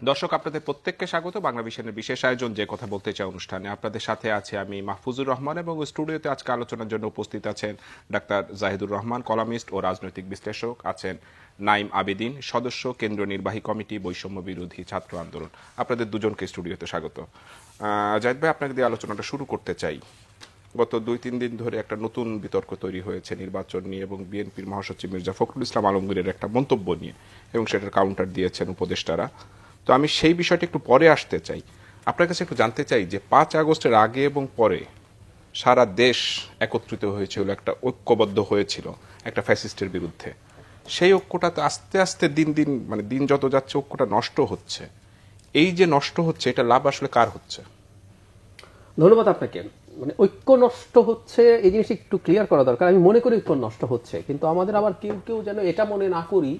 দর্শক, আপনাদের প্রত্যেককে স্বাগত বাংলা ভিশনের বিশেষ আয়োজন যে কথা বলতে চাই অনুষ্ঠানে। আপনাদের সাথে আছে আমি মাহফুজুর রহমান এবং স্টুডিওতে আজকে আলোচনার জন্য উপস্থিত আছেন ডাক্তার জাহিদুর রহমান, কলামিস্ট ও রাজনৈতিক বিশ্লেষক, আছেন নাইম আবেদিন, সদস্য কেন্দ্রীয় নির্বাহী কমিটি বৈষম্য বিরোধী ছাত্র আন্দোলন। আপনাদের দুজনকে স্টুডিওতে স্বাগত। জাহিদ ভাই, আপনাকে দিয়ে আলোচনাটা শুরু করতে চাই। গত 2-3 দিন ধরে একটা নতুন বিতর্ক তৈরি হয়েছে নির্বাচন নিয়ে এবং বিএনপির মহাসচিব মির্জা ফখরুল ইসলাম আলমগীরের একটা মন্তব্য নিয়ে, এবং সেটার কাউন্টার দিয়েছেন উপদেষ্টারা। তো আমি সেই বিষয়টা একটু পরে আসতে চাই। আপনার কাছে একটু জানতে চাই যে 5 আগস্টের আগে এবং পরে সারা দেশ একত্রিত হয়েছিল, একটা ঐক্যবদ্ধ হয়েছিল একটা ফ্যাসিস্টের বিরুদ্ধে। সেই ঐক্যটা তো আস্তে আস্তে দিন যত যাচ্ছে ঐক্যটা নষ্ট হচ্ছে। এই যে নষ্ট হচ্ছে, এটা লাভ আসলে কার হচ্ছে? ধন্যবাদ আপনাকে। ঐক্য নষ্ট হচ্ছে এই জিনিস একটু ক্লিয়ার করা দরকার। আমি মনে করি ঐক্য নষ্ট হচ্ছে, কিন্তু আমাদের আবার কেউ কেউ যেন এটা মনে না করি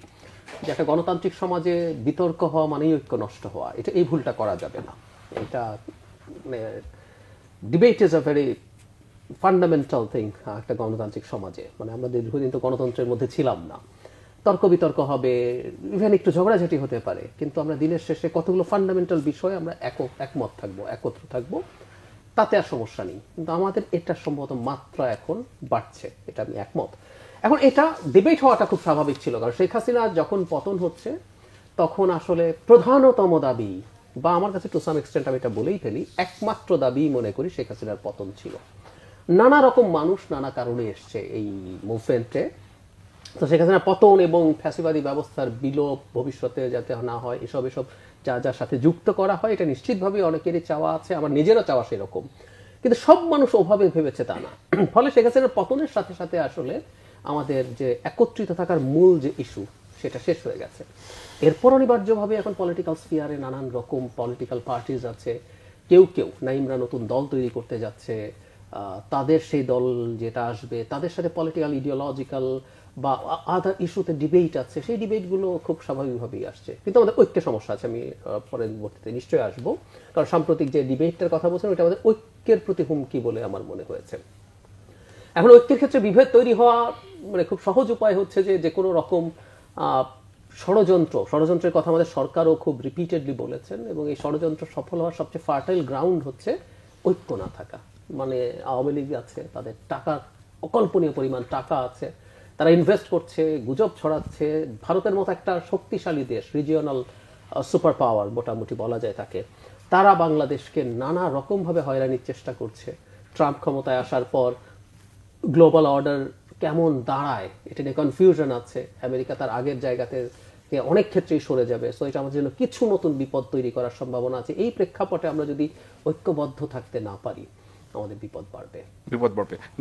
যে একটা গণতান্ত্রিক সমাজে বিতর্ক হওয়া মানেই ঐক্য নষ্ট হওয়া। এটা এই ভুলটা করা যাবে না। এটা debate is a very fundamental thing একটা গণতান্ত্রিক সমাজে। আমরা দীর্ঘদিন তো গণতন্ত্রের মধ্যে ছিলাম না। তর্ক বিতর্ক হবে, ইভেন একটু ঝগড়াঝাটি হতে পারে, কিন্তু আমরা দিনের শেষে কতগুলো ফান্ডামেন্টাল বিষয়ে আমরা একমত থাকবো, একত্র থাকবো, তাতে আর সমস্যা নেই। কিন্তু আমাদের এটা সম্ভবত মাত্রা এখন বাড়ছে, এটা আমি একমত। এখন এটা ডিবেট হওয়াটা খুব স্বাভাবিক ছিল, কারণ শেখ হাসিনা যখন পতন হচ্ছে তখন আসলে প্রধানতম দাবি, বা আমার কাছে টু সাম এক্সটেন্ট আমি এটা বলেই ফেলি, একমাত্র দাবি মনে করি শেখ হাসিনার পতন ছিল। নানা রকম মানুষ নানা কারণে এসছে এই মুভমেন্টে। তো শেখ হাসিনার পতন এবং ফ্যাসিবাদী ব্যবস্থার বিলোপ ভবিষ্যতে যাতে না হয়, এসব যার সাথে যুক্ত করা হয়, এটা নিশ্চিতভাবে অনেকেরই চাওয়া আছে, আমার নিজেরও চাওয়া সেরকম। কিন্তু সব মানুষ ওভাবে ভেবেছে তা না। ফলে শেখ হাসিনার পতনের সাথে সাথে আসলে আমাদের যে একত্রিত থাকার মূল যে ইস্যু, সেটা শেষ হয়ে গেছে। এরপর অনিবার্যভাবে এখন পলিটিক্যাল স্ফিয়ারে নানান রকম পলিটিক্যাল পার্টিজ আছে। কেউ নাইমরা নতুন দল তৈরি করতে যাচ্ছে, তাদের সেই দল যেটা আসবে তাদের সাথে পলিটিক্যাল ইডিওলজিক্যাল বা আদার ইস্যুতে ডিবেট আছে। সেই ডিবেটগুলো খুব স্বাভাবিকভাবেই আসছে, কিন্তু আমাদের ঐক্যের সমস্যা আছে। আমি পরবর্তীতে নিশ্চয়ই আসবো, কারণ সাম্প্রতিক যে ডিবেটটার কথা বলছেন ওটা আমাদের ঐক্যের প্রতি হুমকি বলে আমার মনে হয়েছে। এখন ঐক্যের ক্ষেত্রে বিভেদ তৈরি হওয়া খুব সহজ উপায় হচ্ছে যে কোনো রকম ষড়যন্ত্রের কথা আমাদের সরকারও খুব রিপিটেডলি বলেছেন, এবং এই ষড়যন্ত্র সফল হওয়ার সবচেয়ে ফার্টাইল গ্রাউন্ড হচ্ছে ঐক্য না থাকা। আওয়ামী লীগ আছে, তাদের টাকা, অকল্পনীয় পরিমাণ টাকা আছে, তারা ইনভেস্ট করছে, গুজব ছড়াচ্ছে। ভারতের মতো একটা শক্তিশালী দেশ, রিজিওনাল সুপার পাওয়ার মোটামুটি বলা যায় তাকে, তারা বাংলাদেশকে নানা রকমভাবে হয়রানির চেষ্টা করছে। ট্রাম্প ক্ষমতায় আসার পর গ্লোবাল অর্ডার কেমন দাঁড়ায় এটা নিয়ে কনফিউশন আছে। আমেরিকা তার আগের জায়গাতে অনেক ক্ষেত্রেই সরে যাবে। সো এটা আমাদের জন্য কিছু নতুন বিপদ তৈরি করার সম্ভাবনা আছে। এই প্রেক্ষাপটে আমরা যদি ঐক্যবদ্ধ থাকতে না পারি, আমাদের বিপদ বাড়বে।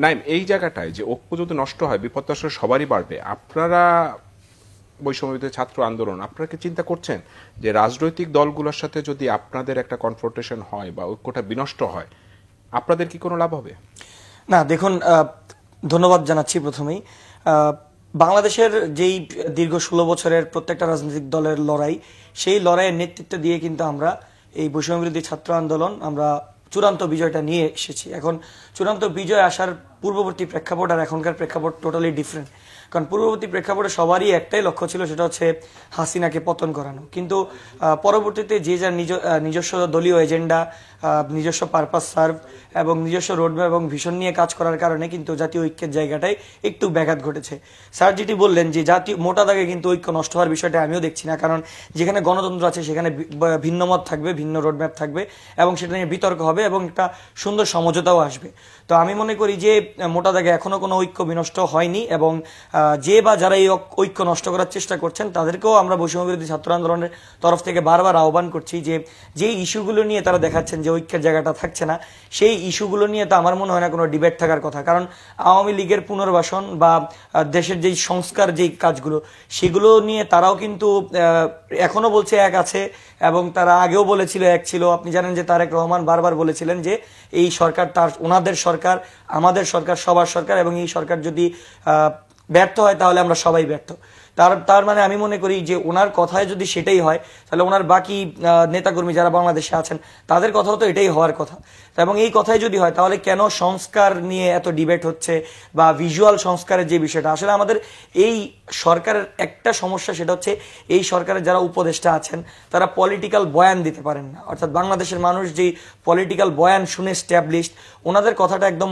নাইম, এই জায়গাটায় যে ঐক্য যদি নষ্ট হয়, বিপদ তো আসলে সবারই বাড়বে। আপনারা বৈষম্য বিরোধী ছাত্র আন্দোলন, আপনারা কি চিন্তা করছেন যে রাজনৈতিক দলগুলোর সাথে যদি আপনাদের একটা কনফ্রন্টেশন হয় বা ঐক্যটা বিনষ্ট হয়, আপনাদের কি কোনো লাভ হবে? না, দেখুন, ধন্যবাদ জানাচ্ছি প্রথমেই। বাংলাদেশের যেই দীর্ঘ 16 বছরের প্রত্যেকটা রাজনৈতিক দলের লড়াই, সেই লড়াইয়ের নেতৃত্ব দিয়ে কিন্তু আমরা এই বৈষম্য বিরোধী ছাত্র আন্দোলন আমরা চূড়ান্ত বিজয়টা নিয়ে এসেছি। এখন চূড়ান্ত বিজয় আসার পূর্ববর্তী প্রেক্ষাপট আর এখনকার প্রেক্ষাপট টোটালি ডিফারেন্ট। কারণ পূর্ববর্তী প্রেক্ষাপটে সবারই একটাই লক্ষ্য ছিল, সেটা হচ্ছে হাসিনাকে পতন করানো। কিন্তু পরবর্তীতে যে যার নিজস্ব দলীয় এজেন্ডা, নিজস্ব পারপাস সার্ভ এবং নিজস্ব রোডম্যাপ এবং ভিশন নিয়ে কাজ করার কারণে কিন্তু জাতীয় ঐক্যের জায়গাটায় একটু ব্যাঘাত ঘটেছে। স্যার যেটি বললেন যে জাতীয় মোটা দাগে কিন্তু ঐক্য নষ্ট হওয়ার বিষয়টা আমিও দেখছি না, কারণ যেখানে গণতন্ত্র আছে সেখানে ভিন্ন মত থাকবে, ভিন্ন রোডম্যাপ থাকবে, এবং সেটা নিয়ে বিতর্ক হবে এবং একটা সুন্দর সমঝোতাও আসবে। তো আমি মনে করি যে মোটা দাগে এখনো কোনো ঐক্য বিনষ্ট হয়নি, এবং যে বা যারা এই ঐক্য নষ্ট করার চেষ্টা করছেন তাদেরকেও আমরা বৈষম্য বিরোধী ছাত্র আন্দোলনের তরফ থেকে বারবার আহ্বান করছি যে যেই ইস্যুগুলো নিয়ে তারা দেখাচ্ছেন যে ঐক্যের জায়গাটা থাকছে না, সেই ইস্যুগুলো নিয়ে তো আমার মনে হয় না কোনো ডিবেট থাকার কথা। কারণ আওয়ামী লীগের পুনর্বাসন বা দেশের যেই সংস্কার যেই কাজগুলো, সেগুলো নিয়ে তারাও কিন্তু এখনো বলছে এক আছে, এবং তারা আগেও বলেছিল এক ছিল। আপনি জানেন যে তারেক রহমান বারবার বলেছিলেন যে এই সরকার ওনাদের সরকার, আমাদের সরকার, সবার সরকার, এবং এই সরকার যদি ব্যর্থ হয় তাহলে আমরা সবাই ব্যর্থ। তার মানে আমি মনে করি যে ওনার কথায় যদি সেটাই হয়, তাহলে ওনার বাকি নেতাকর্মী যারা বাংলাদেশে আছেন তাদের কথাও তো এটাই হওয়ার কথা। এবং এই কথাই যদি হয়, তাহলে কেন সংস্কার নিয়ে এত ডিবেট হচ্ছে বা ভিজুয়াল সংস্কারের যে বিষয়টা, আসলে আমাদের এই সরকারের একটা সমস্যা, সেটা হচ্ছে এই সরকারের যারা উপদেষ্টা আছেন তারা পলিটিক্যাল বয়ান দিতে পারেন না। অর্থাৎ বাংলাদেশের মানুষ যেই পলিটিক্যাল বয়ান শুনে স্ট্যাবলিশড, ওনাদের কথাটা একদম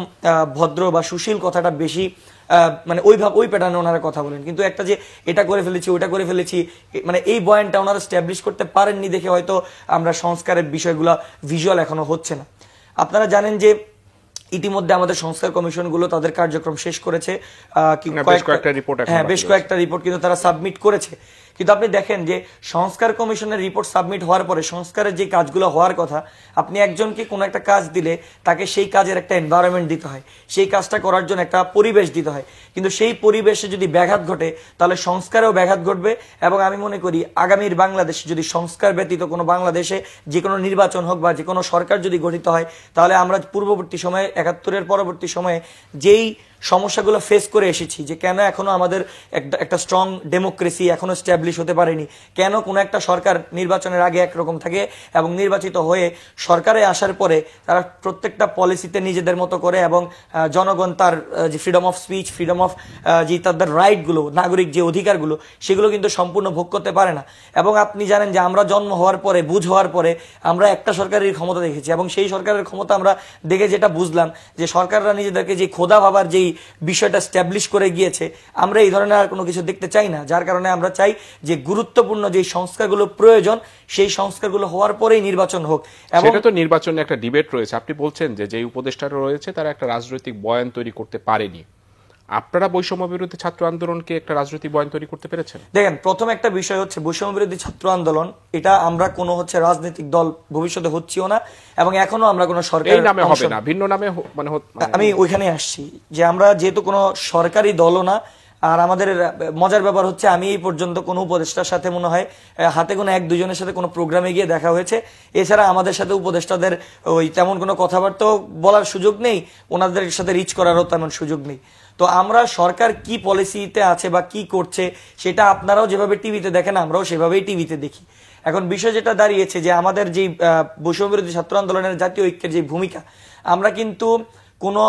ভদ্র বা সুশীল কথাটা বেশি, মানে ওই প্যাটার্নে ওনারা কথা বলেন। কিন্তু একটা যে এটা করে ফেলেছি ওটা করে ফেলেছি, মানে এই বয়ানটা ওনারা স্ট্যাবলিশ করতে পারেননি দেখে হয়তো আমরা সংস্কারের বিষয়গুলো ভিজুয়াল এখনো হচ্ছে না। আপনারা জানেন যে ইতিমধ্যে আমাদের সংস্কার কমিশনগুলো তাদের কার্যক্রম শেষ করেছে, বেশ কয়েকটা রিপোর্ট কিন্তু তারা সাবমিট করেছে। কিন্তু আপনি দেখেন যে সংস্কার কমিশনের রিপোর্ট সাবমিট হওয়ার পরে সংস্কারের যে কাজগুলো হওয়ার কথা, আপনি একজনকে কোনো একটা কাজ দিলে তাকে সেই কাজের একটা এনভায়রনমেন্ট দিতে হয়, সেই কাজটা করার জন্য একটা পরিবেশ দিতে হয়। কিন্তু সেই পরিবেশে যদি ব্যাঘাত ঘটে তাহলে সংস্কারেও ব্যাঘাত ঘটবে। এবং আমি মনে করি আগামীর বাংলাদেশে যদি সংস্কার ব্যতীত কোনো বাংলাদেশে যে কোনো নির্বাচন হোক বা যে কোনো সরকার যদি গঠিত হয়, তাহলে আমরা পূর্ববর্তী সময়ে ৭১-এর পরবর্তী সময়ে যেই সমস্যাগুলো ফেস করে এসেছি, যে কেন এখনো আমাদের একটা স্ট্রং ডেমোক্রেসি এখনো স্ট্যাবলিশ হতে পারেনি, কেন কোনো একটা সরকার নির্বাচনের আগে একরকম থাকে এবং নির্বাচিত হয়ে সরকারে আসার পরে তারা প্রত্যেকটা পলিসিতে নিজেদের মতো করে এবং জনগণ তার যে freedom of speech, freedom of যে তাদের রাইটগুলো, নাগরিক যে অধিকারগুলো, সেগুলো কিন্তু সম্পূর্ণ ভোগ করতে পারে না। এবং আপনি জানেন যে আমরা জন্ম হওয়ার পরে, বুঝ হওয়ার পরে আমরা একটা সরকারের ক্ষমতা দেখেছি, এবং সেই সরকারের ক্ষমতা আমরা দেখে যেটা বুঝলাম যে সরকাররা নিজেদেরকে যে খোদা ভাবার যেই বিষয়টা স্ট্যাবলিশ করে গিয়েছে, আমরা এই ধরনের আর কোনো কিছু দেখতে চাই না। যার কারণে আমরা চাই যে গুরুত্বপূর্ণ যে সংস্কারগুলো প্রয়োজন, সেই সংস্কারগুলো হওয়ার পরেই নির্বাচন হোক। এবং সেটা তো নির্বাচনে একটা ডিবেট রয়েছে। আপনি বলছেন যে যে উপদেষ্টারা রয়েছে তারা একটা রাজনৈতিক বয়ান তৈরি করতে পারেনি। আপনারা বৈষম্য বিরোধী ছাত্র আন্দোলনকে একটা রাজনৈতিক বয়ান তৈরি করতে পেরেছেন? দেখেন, প্রথম একটা বিষয় হচ্ছে বৈষম্য বিরোধী ছাত্র আন্দোলন, এটা আমরা কোনো রাজনৈতিক দল ভবিষ্যতে হচ্ছিও না, এবং এখনো আমরা কোনো সরকারি নামে হবে না, ভিন্ন নামে মানে আমি ওইখানে আসছি যে আমরা যেহেতু কোনো সরকারি দলও না। আর আমাদের মজার ব্যাপার হচ্ছে, আমি এই পর্যন্ত কোনো উপদেষ্টার সাথে মনে হয় হাতে কোনো ১-২ জনের সাথে কোনো প্রোগ্রামে গিয়ে দেখা হয়েছে। এছাড়া আমাদের সাথে উপদেষ্টাদের ওই তেমন কোনো কথাবার্তাও বলার সুযোগ নেই, ওনাদের সাথে রিচ করারও তেমন সুযোগ নেই। তো আমরা সরকার কি পলিসিতে আছে বা কি করছে, সেটা আপনারাও যেভাবে টিভিতে দেখেন আমরাও সেভাবেই টিভিতে দেখি। এখন বিষয় যেটা দাঁড়িয়েছে যে আমাদের যে বৈষম্য বিরোধী ছাত্র আন্দোলনের জাতীয় ঐক্যের যে ভূমিকা, আমরা কিন্তু কোনো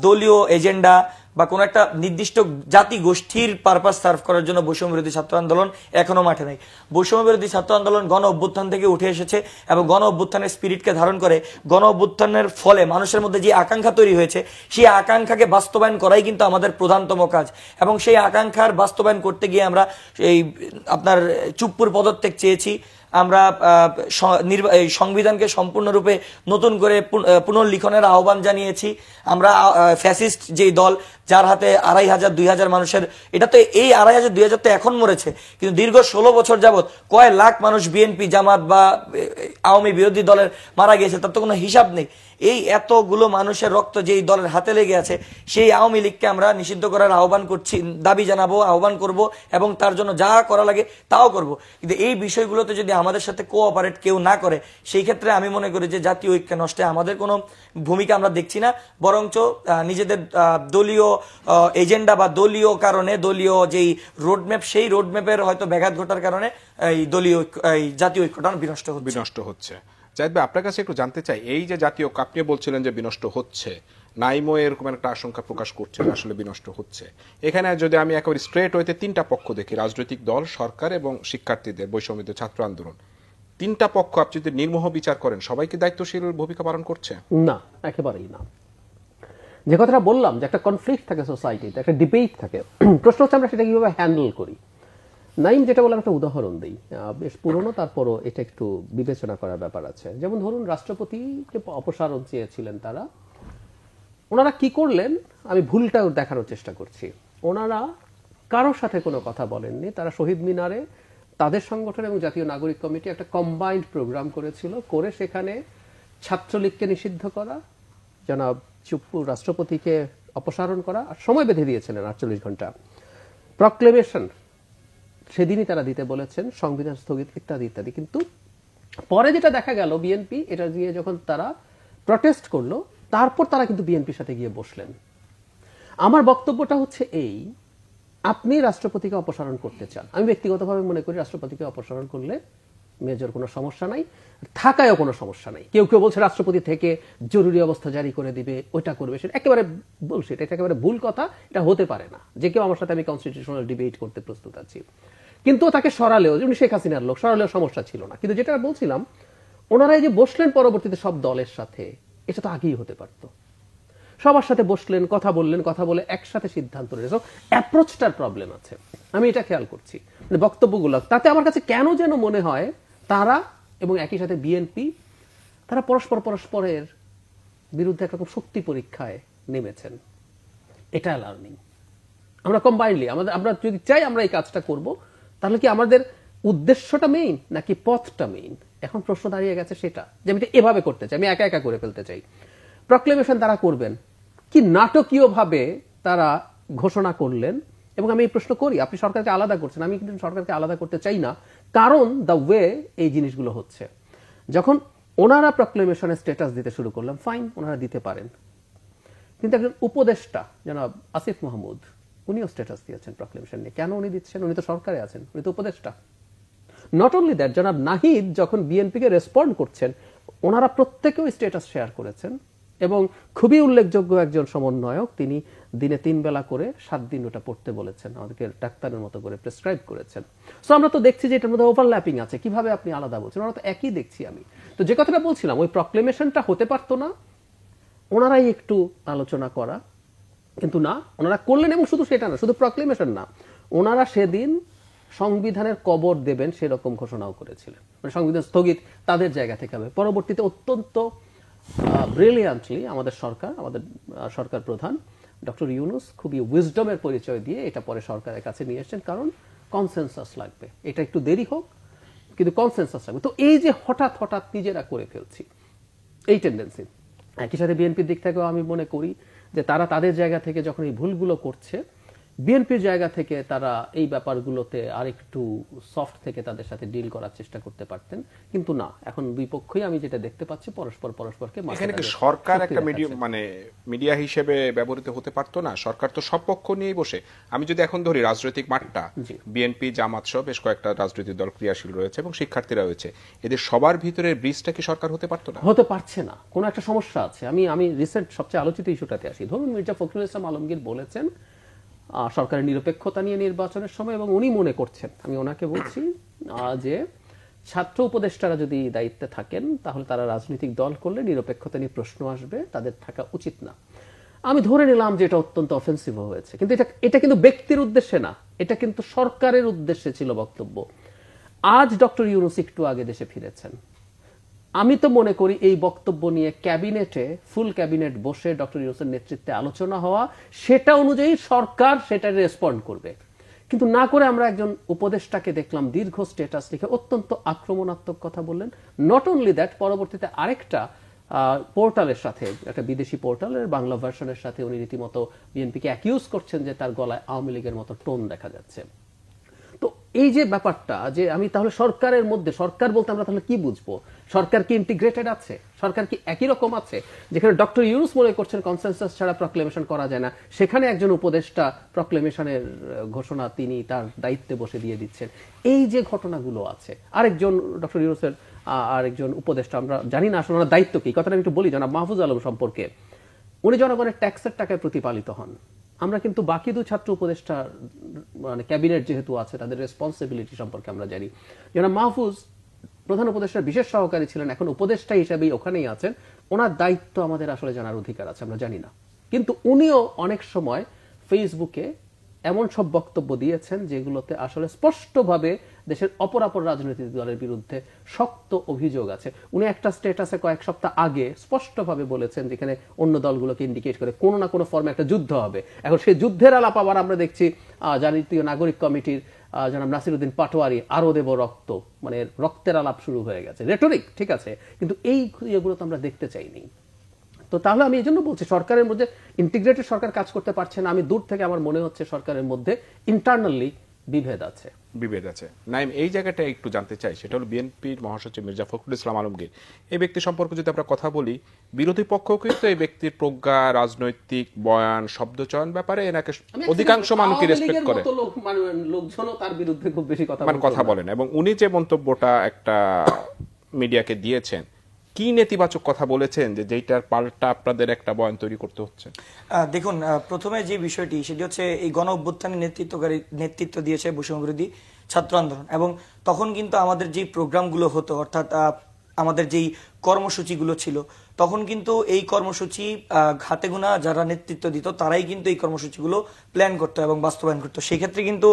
দলীয় এজেন্ডা বা কোনো একটা নির্দিষ্ট জাতি গোষ্ঠীর পারপাস সার্ভ করার জন্য বৈষম্য বিরোধী ছাত্র আন্দোলন এখনো মাঠে নাই। বৈষম্য বিরোধী ছাত্র আন্দোলন গণ অভ্যুত্থান থেকে উঠে এসেছে এবং গণ অভ্যুত্থানের স্পিরিটকে ধারণ করে গণ অভ্যুত্থানের ফলে মানুষের মধ্যে যে আকাঙ্ক্ষা তৈরি হয়েছে, সেই আকাঙ্ক্ষাকে বাস্তবায়ন করাই কিন্তু আমাদের প্রধানতম কাজ। এবং সেই আকাঙ্ক্ষার বাস্তবায়ন করতে গিয়ে আমরা এই আপনার চুপ্পুর পদত্যাগ চেয়েছি, আমরা সংবিধানকে সম্পূর্ণরূপে নতুন করে পুনর্লিখনের আহ্বান জানিয়েছি। আমরা ফ্যাসিস্ট যেই দল, যার হাতে ২৫০০-২০০০ মানুষের, এটা তো এই ২৫০০-২০০০ তো এখন মরেছে, কিন্তু দীর্ঘ ১৬ বছর যাবৎ কয় লাখ মানুষ বিএনপি, জামাত বা আওয়ামী বিরোধী দলের মারা গিয়েছে, তার তো কোনো হিসাব নেই। এই এতগুলো মানুষের রক্ত যেই দলের হাতে লেগে আছে, সেই আওয়ামী লীগকে আমরা নিষিদ্ধ করার আহ্বান করছি, দাবি জানাবো, আহ্বান করব এবং তার জন্য যা করা লাগে তাও করব। কিন্তু এই বিষয়গুলোতে যদি আমাদের সাথে কোঅপারেট কেউ না করে, সেই ক্ষেত্রে আমি মনে করি যে জাতীয় ঐক্য নষ্টে আমাদের কোনো ভূমিকা আমরা দেখছি না, বরঞ্চ নিজেদের দলীয় এজেন্ডা বা দলীয় কারণে, দলীয় যেই রোডম্যাপ, সেই রোডম্যাপের হয়তো ব্যাঘাত ঘটার কারণে এই দলীয় এই জাতীয় ঐক্যটা বিনষ্ট হচ্ছে। জাহিদ ভাই, আপনার কাছে একটু জানতে চাই, এই যে জাতীয় ঐক্য আপনি বলছিলেন যে বিনষ্ট হচ্ছে, নাইমও এরকম একটা আশঙ্কা প্রকাশ করছে আসলে বিনষ্ট হচ্ছে। এখানে যদি আমি একেবারে স্ট্রেট হইতে ৩টা পক্ষ দেখি, রাজনৈতিক দল, সরকার এবং শিক্ষার্থীদের, বৈষম্য বিরোধী ছাত্র আন্দোলন, ৩টা পক্ষ আপনি যদি নির্মোহ বিচার করেন, সবাইকে দায়িত্বশীল ভূমিকা পালন করছে? না, একেবারেই না। যে কথাটা বললাম যে একটা কনফ্লিক্ট থাকে সোসাইটিতে, একটা ডিবেট থাকে, প্রশ্ন হচ্ছে আমরা সেটা কিভাবে হ্যান্ডেল করি। নাইম যেটা বললাম একটা উদাহরণ দিই, বেশ পুরনো, তারপরও এটা একটু বিবেচনা করার ব্যাপার আছে। যেমন ধরুন, রাষ্ট্রপতিকে অপসারণ চেয়েছিলেন তারা, ওনারা কি করলেন, আমি ভুলটা দেখানোর চেষ্টা করছি। ওনারা কারোর সাথে কোনো কথা বলেননি, তারা শহীদ মিনারে তাদের সংগঠন এবং জাতীয় নাগরিক কমিটি একটা কম্বাইন্ড প্রোগ্রাম করেছিল, করে সেখানে ছাত্রলীগকে নিষিদ্ধ করা, জনাব চুপ্পু রাষ্ট্রপতিকে অপসারণ করা, আর সময় বেঁধে দিয়েছিলেন ৪৮ ঘন্টা, প্রক্লেমেশন সেদিনই তারা দিতে বলেছেন, সংবিধান স্থগিত ইত্যাদি ইত্যাদি। কিন্তু পরে যেটা দেখা গেল, বিএনপি এটা দিয়ে যখন তারা প্রটেস্ট করলো, তারপর তারা কিন্তু বিএনপির সাথে গিয়ে বসলেন। আমার বক্তব্যটা হচ্ছে এই আপনি রাষ্ট্রপতিকে অপসারণ করতে চান, আমি ব্যক্তিগতভাবে মনে করি রাষ্ট্রপতিকে অপসারণ করলে মেজর কোনো সমস্যা নাই, থাকায়ও কোনো সমস্যা নাই। কেউ কেউ বলছে রাষ্ট্রপতি থেকে জরুরি অবস্থা জারি করে দিবে, ওইটা করবে, সেটা একেবারে বুলশিট, এটা একেবারে ভুল কথা, এটা হতে পারে না। যে কেউ আমার সাথে আমি কনস্টিটিউশনাল ডিবেট করতে প্রস্তুত আছি, কিন্তু তাকে সরালেও, যেমন শেখ হাসিনার লোক, সরালেও সমস্যা ছিল না। কিন্তু যেটা বলছিলাম, ওনারা এই যে বসলেন পরবর্তীতে সব দলের সাথে, এটা তো আগেই হতে পারতো। সবার সাথে বসলেন, কথা বললেন, কথা বলে একসাথে সিদ্ধান্ত নিলেন। অ্যাপ্রোচটার প্রবলেম আছে, আমি এটা খেয়াল করছি। মানে বক্তব্যগুলো, তাতে আমার কাছে কেন যেন মনে হয় তারা এবং একই সাথে বিএনপি, তারা পরস্পরের বিরুদ্ধে একরকম শক্তি পরীক্ষায় নেমেছেন। এটা অ্যালার্মিং। আমরা কম্বাইনলি আমরা যদি চাই আমরা এই কাজটা করব, তাহলে কি আমাদের উদ্দেশ্যটা মেইন নাকি পথটা মেইন? এখন প্রশ্ন দাঁড়িয়ে গেছে সেটা, যে আমি এভাবে করতে চাই, আমি একা একা করে ফেলতে চাই। প্রক্লেমেশন তারা করবেন, কি নাটকীয়ভাবে তারা ঘোষণা করলেন। এবং আমি এই প্রশ্ন করি, আপনি সরকারকে আলাদা করছেন, আমি কিন্তু সরকারকে আলাদা করতে চাই না, কারণ দ্য ওয়ে এই জিনিসগুলো হচ্ছে। যখন ওনারা প্রক্লেমেশনের স্ট্যাটাস দিতে শুরু করলাম, ফাইন, ওনারা দিতে পারেন, কিন্তু একজন উপদেষ্টা জনাব আসিফ মাহমুদ, উনিও স্ট্যাটাস দিয়েছেন প্রক্লেমেশন নিয়ে। কেন উনি দিচ্ছেন? উনি তো সরকারে আছেন, উনি তো উপদেষ্টা। নট অনলি দ্যাট, জনাব নাহিদ যখন বিএনপিকে রেসপন্ড করছেন, ওনারা প্রত্যেকেও স্ট্যাটাস শেয়ার করেছেন। এবং খুবই উল্লেখযোগ্য একজন সমন্বয়ক, তিনি দিনে 3 বেলা করে 7 দিন ওটা পড়তে বলেছেন, আমাদেরকে ডাক্তারের মতো করে প্রেসক্রাইব করেছেন। সো আমরা তো দেখছি যে এটার মধ্যে ওভারল্যাপিং আছে। কিভাবে আপনি আলাদা বলছেন? ওরা তো একই দেখছি আমি। তো যে কথাটা বলছিলাম, ওই প্রক্লেমেশনটা হতে পারতো না, ওনারাই একটু আলোচনা করা, কিন্তু না, ওনারা করলেন। এবং শুধু সেটা না, শুধু প্রক্লেমেশন না, ওনারা সেদিন সংবিধানের কবর দেবেন সেরকম ঘোষণাও করেছিলেন। মানে সংবিধান স্থগিত তাদের জায়গা থেকে হবে। পরবর্তীতে অত্যন্ত ব্রিলিয়ান্টলি আমাদের সরকার প্রধান ডক্টর ইউনূস খুবই উইজডমের পরিচয় দিয়ে এটা পরে সরকারের কাছে নিয়ে এসেছেন, কারণ কনসেনসাস লাগবে, এটা একটু দেরি হোক কিন্তু কনসেনসাস লাগবে। তো এই যে হঠাৎ নিজেরা করে ফেলছি, এই টেন্ডেন্সি, একই সাথে বিএনপির দিক থেকেও আমি মনে করি যে তারা তাদের জায়গা থেকে যখন এই ভুলগুলো করছে, বিএনপির জায়গা থেকে তারা এই ব্যাপারগুলোতে আরেকটু সফট থেকে তাদের সাথে ডিল করার চেষ্টা করতে পারতেন, কিন্তু না, এখন দুই পক্ষই আমি যেটা দেখতে পাচ্ছি পরস্পরকে এখানে কি সরকার একটা মিডিয়া হিসেবে ব্যবহৃত হতে পারতো না? সরকার তো সব পক্ষ নিয়েই বসে। আমি যদি এখন ধরি রাজনৈতিক মাঠটা, বিএনপি, জামাত সহ বেশ কয়েকটা রাজনৈতিক দল ক্রিয়াশীল রয়েছে এবং শিক্ষার্থীরা রয়েছে, এদের সবার ভিতরে ব্রিজটা কি সরকার হতে পারতো না? হতে পারছে না, কোনো একটা সমস্যা আছে। আমি রিসেন্ট সবচেয়ে আলোচিত ইস্যুটাতে আসি। ধরুন মির্জা ফখরুল ইসলাম আলমগীর বলেছেন সরকারের নিরপেক্ষতা নিয়ে নির্বাচনের সময়, এবং উনি মনে করছেন, আমি ওনাকে বলছি, যে ছাত্র উপদেষ্টারা যদি দায়িত্বে থাকেন তাহলে তারা রাজনৈতিক দল করলে নিরপেক্ষতা নিয়ে প্রশ্ন আসবে, তাদের থাকা উচিত না। আমি ধরে নিলাম যে এটা অত্যন্ত অফেন্সিভ হয়েছে, কিন্তু এটা কিন্তু ব্যক্তির উদ্দেশ্যে না, এটা কিন্তু সরকারের উদ্দেশ্যে ছিল বক্তব্য। আজ ডক্টর ইউনূস একটু আগে দেশে ফিরেছেন, আমি তো মনে করি এই বক্তব্য নিয়ে ক্যাবিনেটে, ফুল ক্যাবিনেট বসে ডক্টর ইউনূসের নেতৃত্বে আলোচনা হওয়া, সেটা অনুযায়ী সরকার সেটা রেসপন্ড করবে। কিন্তু না করে আমরা একজন উপদেষ্টাকে দেখলাম দীর্ঘ স্ট্যাটাস লিখে অত্যন্ত আক্রমণাত্মক কথা বললেন। নট অনলি দ্যাট, পরবর্তীতে আরেকটা পোর্টালের সাথে, একটা বিদেশি পোর্টালের বাংলা ভার্সনের সাথে উনি রীতিমতো বিএনপিকে অ্যাকিউজ করছেন যে তার গলায় আওয়ামী লীগের মতো টোন দেখা যাচ্ছে। তো এই যে ব্যাপারটা, যে আমি তাহলে সরকারের মধ্যে, সরকার বলতে আমরা তাহলে কি বুঝবো? সরকার কি ইন্টিগ্রেটেড আছে? সরকার কি একই রকম আছে? যেখানে ডক্টর ইউনূস মনে করছেন কনসেনসাস ছাড়া প্রক্লেমেশন করা যায় না, সেখানে একজন উপদেষ্টা প্রক্লেমেশনের ঘোষণা তিনি তার দায়িত্বে বসে দিয়ে দিচ্ছেন। এই যে ঘটনাগুলো আছে, আরেকজন ডক্টর ইউনূসের আরেকজন উপদেষ্টা, আমরা জানি না আসলে ওনার দায়িত্ব কি, কথাটা আমি একটু বলি জনাব মাহফুজ আলম সম্পর্কে। উনি জনগণের ট্যাক্সের টাকায় প্রতিপালিত হন। আমরা কিন্তু বাকি 2 ছাত্র উপদেষ্টা, মানে ক্যাবিনেট যেহেতু আছে, তাদের রেসপন্সিবিলিটি সম্পর্কে আমরা জানি। জনাব মাহফুজ প্রধান উপদেষ্টার বিশেষ সহকারী ছিলেন, এখন উপদেষ্টা হিসেবেই ওখানেই আছেন। ওনার দায়িত্ব আমাদের আসলে জানার অধিকার আছে, আমরা জানি না। কিন্তু উনিও অনেক সময় ফেসবুকে এমন সব বক্তব্য দিয়েছেন যেগুলোতে আসলে স্পষ্টভাবে দেশের অপরাপর রাজনৈতিক দলের বিরুদ্ধে শক্ত অভিযোগ আছে। উনি একটা স্ট্যাটাসে কয়েক সপ্তাহ আগে স্পষ্টভাবে বলেছেন, যেখানে অন্য দলগুলোকে ইন্ডিকেট করে কোনো না কোনো ফর্মে একটা যুদ্ধ হবে। এখন সেই যুদ্ধের আলাপ আবার আমরা দেখছি জাতীয় নাগরিক কমিটির জনাব নাসিরউদ্দিন পাটোয়ারি, আরো দেব রক্ত, মানে রক্তের আলাপ শুরু হয়ে গেছে। রেটরিক ঠিক আছে, কিন্তু এই ইয়েগুলো তো আমরা দেখতে চাইনি। তো তাহলে আমি এই জন্য বলছি, সরকারের মধ্যে ইন্টিগ্রেটেড সরকার কাজ করতে পারছে না। আমি দূর থেকে আমার মনে হচ্ছে সরকারের মধ্যে ইন্টারনালি বিভেদ আছে। বিভেদ আছে। নাইম, এই জায়গাটা একটু জানতে চাই, সেটা হলো বিএনপির মহাসচিব মির্জা ফখরুল ইসলাম আলমগীর, এই ব্যক্তি সম্পর্কে যদি আমরা কথা বলি, বিরোধী পক্ষ কিন্তু এই ব্যক্তির প্রজ্ঞা, রাজনৈতিক বয়ান, শব্দচয়ন ব্যাপারে এনাকে অধিকাংশ মানুষই রেসপেক্ট করে, লোকজনও তার বিরুদ্ধে খুব বেশি কথা বলেন। এবং উনি যে মন্তব্যটা একটা মিডিয়াকে দিয়েছেন, কি নেতিবাচক কথা বলেছেন যে যেটার পাল্টা আপনাদের একটা বয়ান তৈরি করতে হচ্ছে? দেখুন, প্রথমে যে বিষয়টি সেটি হচ্ছে এই গণ অভ্যুত্থানের নেতৃত্ব দিয়েছে বৈষম্যবিরোধী ছাত্র আন্দোলন, এবং তখন কিন্তু আমাদের যে প্রোগ্রামগুলো হতো, অর্থাৎ আমাদের যেই কর্মসূচিগুলো ছিল, তখন কিন্তু এই কর্মসূচি হাতে গোনা যারা নেতৃত্ব দিত তারাই কিন্তু এই কর্মসূচিগুলো প্ল্যান করতো এবং বাস্তবায়ন করতো। সেক্ষেত্রে কিন্তু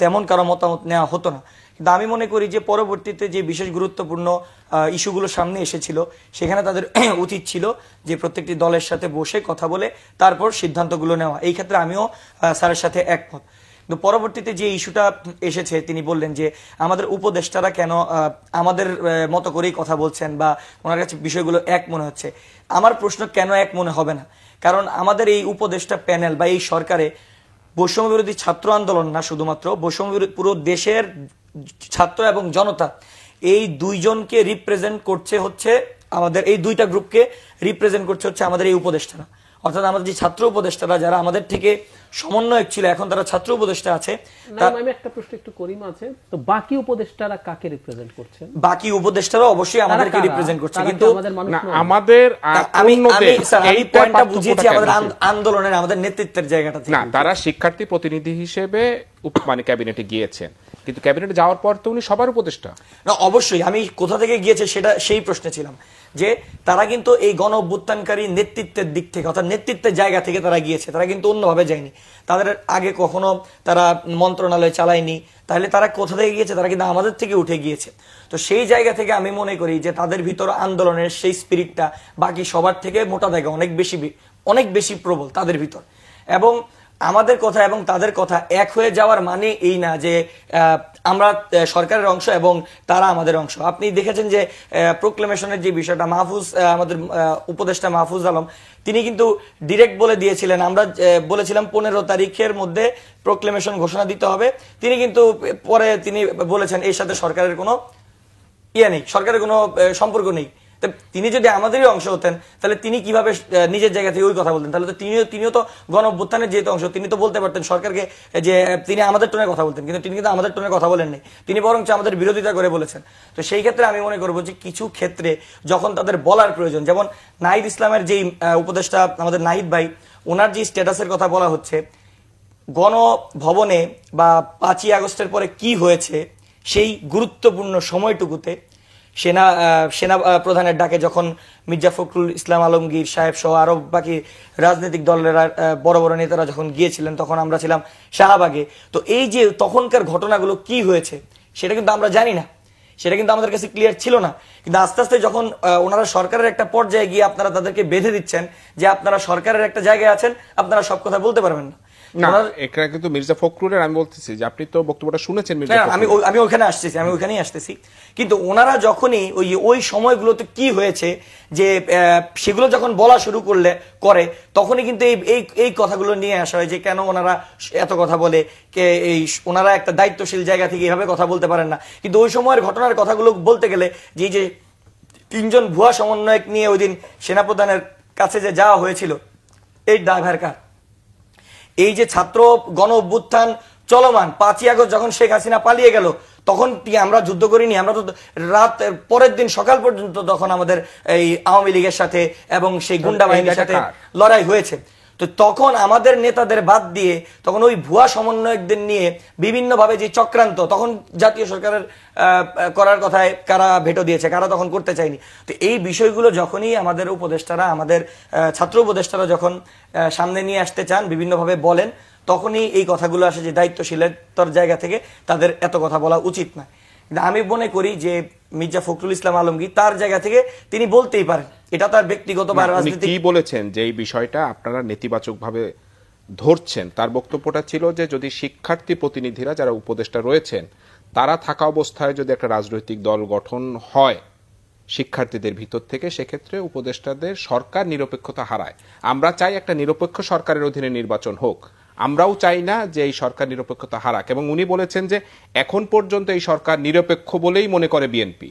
তেমন কারো মতামত নেওয়া হতো না। কিন্তু আমি মনে করি যে পরবর্তীতে যে বিশেষ গুরুত্বপূর্ণ ইস্যুগুলো সামনে এসেছিল, সেখানে তাদের উচিত ছিল যে প্রত্যেকটি দলের সাথে বসে কথা বলে তারপর সিদ্ধান্তগুলো নেওয়া। এই ক্ষেত্রে আমিও স্যারের সাথে একমত। কিন্তু পরবর্তীতে যে ইস্যুটা এসেছে, তিনি বললেন যে আমাদের উপদেষ্টারা কেন আমাদের মতো করেই কথা বলছেন বা ওনার কাছে বিষয়গুলো এক মনে হচ্ছে। আমার প্রশ্ন, কেন এক মনে হবে না? কারণ আমাদের এই উপদেষ্টা প্যানেল বা এই সরকারে বৈষম্য বিরোধী ছাত্র আন্দোলন না, শুধুমাত্র বৈষম্য বিরোধী পুরো দেশের ছাত্র এবং জনতা, এই দুইজনকে রিপ্রেজেন্ট করছে হচ্ছে আমাদের, এই দুইটা গ্রুপকে রিপ্রেজেন্ট করছে হচ্ছে আমাদের এই উপদেষ্টারা। অর্থাৎ আমাদের যে ছাত্র উপদেষ্টারা যারা আমাদের থেকে সমন্বয়ক ছিল, এখন তারা ছাত্র উপদেষ্টা আছে। আমি একটা প্রশ্ন একটু করি মাঝে, তো বাকি উপদেষ্টারা কাকে রিপ্রেজেন্ট করছেন? বাকি উপদেষ্টারা অবশ্যই আমাদেরকে রিপ্রেজেন্ট করছে, কিন্তু আমাদের আমি পয়েন্টটা বুঝিয়েছি আমাদের আন্দোলনের, আমাদের নেতৃত্বের জায়গাটা থেকে। না, তারা শিক্ষার্থী প্রতিনিধি হিসেবে মানে ক্যাবিনেটে গিয়েছেন, কিন্তু ক্যাবিনেটে যাওয়ার পর তো উনি সবার উপদেষ্টা। না, অবশ্যই আমি কোথা থেকে গিয়েছে সেটা সেই প্রশ্নে ছিলাম, যে তারা কিন্তু এই গণ অভ্যুত্থানকারী নেতৃত্বের দিক থেকে, অর্থাৎ নেতৃত্বের জায়গা থেকে তারা গিয়েছে, তারা কিন্তু অন্যভাবে যায়নি। তাদের আগে কখনো তারা মন্ত্রণালয় চালায়নি, তাহলে তারা কোথা থেকে গিয়েছে? তারা কিন্তু আমাদের থেকে উঠে গিয়েছে। তো সেই জায়গা থেকে আমি মনে করি যে তাদের ভিতর আন্দোলনের সেই স্পিরিটটা বাকি সবার থেকে মোটা দাগে অনেক বেশি প্রবল তাদের ভিতর। এবং আমাদের কথা এবং তাদের কথা এক হয়ে যাওয়ার মানে এই না যে আমরা সরকারের অংশ এবং তারা আমাদের অংশ। আপনি দেখেছেন যে প্রোক্লেমেশনের যে বিষয়টা, মাহফুজ, আমাদের উপদেষ্টা মাহফুজ আলম, তিনি কিন্তু ডিরেক্ট বলে দিয়েছিলেন, আমরা বলেছিলাম 15 তারিখের মধ্যে প্রোক্লেমেশন ঘোষণা দিতে হবে। তিনি কিন্তু পরে তিনি বলেছেন এর সাথে সরকারের কোনো নেই, সরকারের কোনো সম্পর্ক নেই। তিনি যদি আমাদেরই অংশ হতেন, তাহলে তিনি কিভাবে নিজের জায়গা থেকে ওই কথা বলতেন? তাহলে তো তিনিও তো গণ অভ্যুত্থানের যেহেতু অংশ, তিনি তো বলতে পারতেন সরকারকে যে তিনি আমাদের টোনে কথা বলতেন, কিন্তু তিনি কিন্তু আমাদের টোনে কথা বলেন নাই, তিনি বরঞ্চ আমাদের বিরোধিতা করে বলেছেন। তো সেই ক্ষেত্রে আমি মনে করবো যে কিছু ক্ষেত্রে যখন তাদের বলার প্রয়োজন, যেমন নাহিদ ইসলামের যেই উপদেষ্টা আমাদের নাহিদ ভাই, ওনার যে স্ট্যাটাসের কথা বলা হচ্ছে, গণভবনে বা 5ই আগস্টের পরে কি হয়েছে সেই গুরুত্বপূর্ণ সময়টুকুতে সেনা প্রধানের ডাকে যখন মির্জা ফখরুল ইসলাম আলমগীর সাহেব সহ আরো বাকি রাজনৈতিক দলের বড় বড় নেতারা যখন গিয়েছিলেন, তখন আমরা ছিলাম শাহবাগে। তো এই যে তখনকার ঘটনাগুলো কি হয়েছে সেটা কিন্তু আমরা জানি না, সেটা কিন্তু আমাদের কাছে ক্লিয়ার ছিল না। কিন্তু আস্তে আস্তে যখন ওনারা সরকারের একটা পর্যায়ে গিয়ে আপনারা তাদেরকে বেঁধে দিচ্ছেন যে আপনারা সরকারের একটা জায়গায় আছেন, আপনারা সব কথা বলতে পারবেন না। এখানে কিন্তু মির্জা ফখরুলের, আমি বলতেছি যে আপনি তো বক্তব্যটা শুনেছেন, আমি ওখানেই আসতেছি। কিন্তু ওনারা যখনই ওই সময়গুলোতে কি হয়েছে যে সেগুলো যখন বলা শুরু করে, তখনই কিন্তু এই কথাগুলো নিয়ে আসা হয় যে কেন ওনারা এত কথা বলে, ওনারা একটা দায়িত্বশীল জায়গা থেকে এইভাবে কথা বলতে পারেন না। কিন্তু ওই সময়ের ঘটনার কথাগুলো বলতে গেলে যে 3জন ভুয়া সমন্বয়ক নিয়ে ওই দিন সেনাপ্রধানের কাছে যে যাওয়া হয়েছিল, এই ড্রাইভার কার? এই যে ছাত্র গণ অভ্যুত্থান চলমান, 5ই আগস্ট যখন শেখ হাসিনা পালিয়ে গেল, তখন আমরা যুদ্ধ করিনি? আমরা তো রাত পরের দিন সকাল পর্যন্ত তখন আমাদের এই আওয়ামী লীগের সাথে এবং সেই গুন্ডা বাহিনীর সাথে লড়াই হয়েছে। তো তখন আমাদের নেতাদের বাদ দিয়ে তখন ওই ভুয়া সমন্বয়কদের নিয়ে বিভিন্নভাবে যে চক্রান্ত, তখন জাতীয় সরকারের করার কথায় কারা ভেটো দিয়েছে, কারা তখন করতে চায়নি। তো এই বিষয়গুলো যখনই আমাদের উপদেষ্টারা, আমাদের ছাত্র উপদেষ্টারা যখন সামনে নিয়ে আসতে চান, বিভিন্নভাবে বলেন, তখনই এই কথাগুলো আসে যে দায়িত্বশীলতার জায়গা থেকে তাদের এত কথা বলা উচিত না। কিন্তু আমি মনে করি যে মির্জা ফখরুল ইসলাম আলমগীর তার জায়গা থেকে তিনি বলতেই পারেন, এটা তার ব্যক্তিগত বা রাজনীতি। কি বলেছেন যে এই বিষয়টা আপনারা নেতিবাচকভাবে ধরছেন, তার বক্তব্যটা ছিল যে যদি শিক্ষার্থী প্রতিনিধিরা যারা উপদেষ্টা রয়েছেন, তারা থাকা অবস্থায় যদি একটা রাজনৈতিক দল গঠন হয় শিক্ষার্থীদের ভিতর থেকে, সেক্ষেত্রে উপদেষ্টাদের সরকার নিরপেক্ষতা হারায়। আমরা চাই একটা নিরপেক্ষ সরকারের অধীনে নির্বাচন হোক। আমরাও চাই না যে এই সরকার নিরপেক্ষতা হারাক, এবং উনি বলেছেন যে এখন পর্যন্ত এই সরকার নিরপেক্ষ বলেই মনে করে বিএনপি।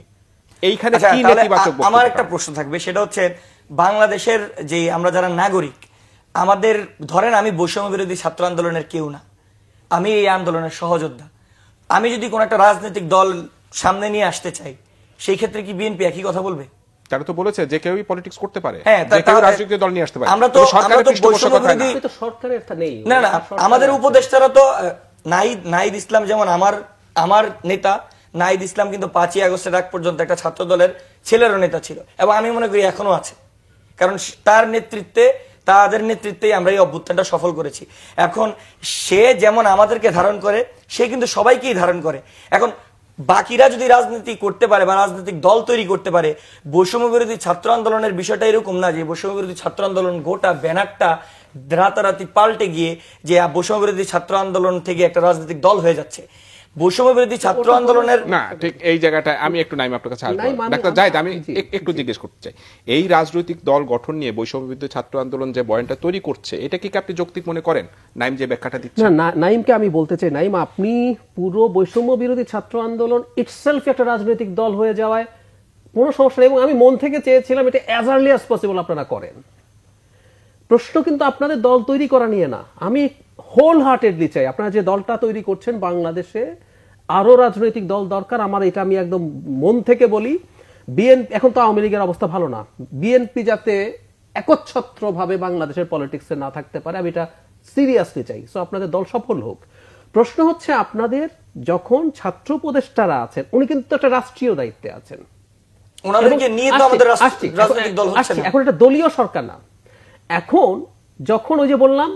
এইখানে আচ্ছা, কি তাহলে নেতিবাচক বক্তব্য? আমার একটা প্রশ্ন থাকবে, সেটা হচ্ছে বাংলাদেশের যে আমরা যারা নাগরিক, আমাদের ধরেন আমি বৈষম্য বিরোধী ছাত্র আন্দোলনের কেউ না, আমি এই আন্দোলনের সহযোদ্ধা, আমি যদি কোন একটা রাজনৈতিক দল সামনে নিয়ে আসতে চাই, সেই ক্ষেত্রে কি বিএনপি একই কথা বলবে? তারা তো বলেছে যে কেউই পলিটিক্স করতে পারে, হ্যাঁ, যে কেউ রাজনৈতিক দল নিয়ে আসতে পারে। আমরা তো সরকারের পৃষ্ঠপোষকতা বৈষম্য না। তো সরকারের নেই না না, আমাদের উপদেষ্টারা তো নাহিদ ইসলাম, যেমন আমার নেতা নাহিদ ইসলাম কিন্তু 5ই আগস্টের আগ পর্যন্ত একটা ছাত্র দলের ছেলেরও নেতা ছিল, এবং আমি মনে করি এখনো আছে, কারণ তাদের নেতৃত্বেই আমরা এই অভ্যুত্থানটা সফল করেছি। এখন সে যেমন আমাদেরকে ধারণ করে, সে কিন্তু সবাইকেই ধারণ করে। এখন বাকিরা যদি রাজনীতি করতে পারে বা রাজনৈতিক দল তৈরি করতে পারে, বৈষম্য বিরোধী ছাত্র আন্দোলনের বিষয়টা এরকম না যে বৈষম্য বিরোধী ছাত্র আন্দোলন গোটা ব্যানারটা রাতারাতি পাল্টে গিয়ে যে বৈষম্য বিরোধী ছাত্র আন্দোলন থেকে একটা রাজনৈতিক দল হয়ে যাচ্ছে। বৈষম্য বিরোধী ছাত্র আন্দোলনের না, ঠিক এই জায়গাটা আমি একটু নাইম আপনার কাছে আসবো। ডাক্তার জাহিদ, আমি একটু জিজ্ঞেস করতে চাই, এই রাজনৈতিক দল গঠন নিয়ে বৈষম্য বিরোধী ছাত্র আন্দোলন যে বয়ানটা তৈরি করছে, এটা কি আপনি যৌক্তিক মনে করেন? নাইম যে ব্যাখ্যাটা দিচ্ছে। না, নাইমকে আমি বলতে চাই, নাইম আপনি পুরো বৈষম্য বিরোধী ছাত্র আন্দোলন ইটসেলফ একটা রাজনৈতিক দল হয়ে যাওয়ায় কোনো সমস্যা নেই, এবং আমি মন থেকে চেয়েছিলাম এটা অ্যাজ আর্লি অ্যাজ পসিবল আপনারা করেন। প্রশ্ন কিন্তু আপনাদের দল তৈরি করা নিয়ে না, আমি হোল হার্টেডলি চাই আপনারা যে দলটা তৈরি করছেন, বাংলাদেশে আরো রাজনৈতিক দল দরকার। আমার এটা আমি একদম মন থেকে বলি। বিএনপি এখন তো আওয়ামী লীগের অবস্থা ভালো না, বিএনপি যাতে একচ্ছত্রভাবে বাংলাদেশের পলিটিক্সে না থাকতে পারে, আমি এটা সিরিয়াসলি চাই। সো আপনাদের দল সফল হোক। প্রশ্ন হচ্ছে আপনাদের যখন ছাত্র উপদেষ্টারা আছেন, উনি কিন্তু একটা রাষ্ট্রীয় দায়িত্বে আছেন, ওনাদেরকে নিয়ে তো আমাদের রাজনৈতিক দল হচ্ছে না। এখন এটা দলীয় সরকার না। এখন যখন ওই যে বললাম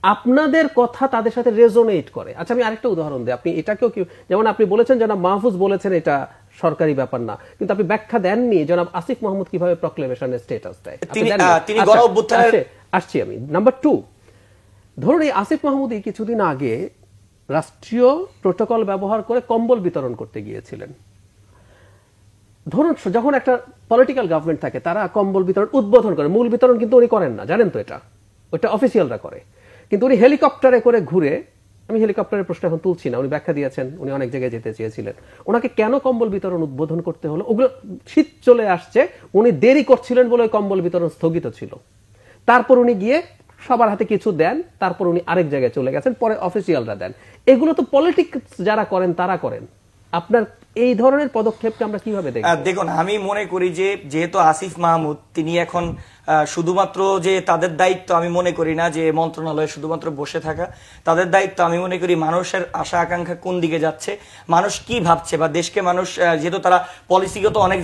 আপনাদের কথা তাদের সাথে রেজোনেট করে। আচ্ছা, আমি আরেকটা উদাহরণ দিই। আপনি এটাকেও যেমন আপনি বলেছেন জনাব মাহফুজ বলেছেন এটা সরকারি ব্যাপার না, কিন্তু আপনি ব্যাখ্যা দেননি জনাব আসিফ মাহমুদ কিভাবে প্রক্লেমেশনের স্ট্যাটাস দেয়। তিনি গণ অভ্যুত্থানের আসছি আমি। নাম্বার 2, ধরুন এই আসিফ মাহমুদই কিছুদিন আগে রাষ্ট্রীয় প্রোটোকল ব্যবহার করে কম্বল বিতরণ করতে গিয়েছিলেন। ধরুন যখন একটা পলিটিক্যাল গভর্নমেন্ট থাকে, তারা কম্বল বিতরণ উদ্বোধন করে, মূল বিতরণ কিন্তু উনি করেন না, জানেন তো, এটা ওটা অফিসিয়ালরা করে। কিন্তু উনি হেলিকপ্টারে করে ঘুরে, আমি হেলিকপ্টারের প্রশ্ন এখন তুলছি না, উনি ব্যাখ্যা দিয়েছেন উনি অনেক জায়গায় যেতে চেয়েছিলেন, ওনাকে কেন কম্বল বিতরণ উদ্বোধন করতে হলো? ওগুলো শীত চলে আসছে, উনি দেরি করছিলেন বলে কম্বল বিতরণ স্থগিত ছিল। তারপর উনি গিয়ে সবার হাতে কিছু দেন, তারপর উনি আরেক জায়গায় চলে গেছেন, পরে অফিসিয়ালরা দেন। এগুলো তো পলিটিক্স যারা করেন তারা করেন। আপনার এই ধরনের পদক্ষেপকে আমরা কিভাবে দেখব? দেখুন, আমি মনে করি যে যেহেতু আসিফ মাহমুদ তিনি এখন শুধুমাত্র যে তাদের দায়িত্ব, আমি মনে করি না যে মন্ত্রণালয়ে শুধুমাত্র বসে থাকা তাদের দায়িত্ব। আমি মনে করি মানুষের আশা আকাঙ্ক্ষা কোন দিকে যাচ্ছে, মানুষ কি ভাবছে, বা দেশকে মানুষ যেহেতু তারা পলিসিগত অনেক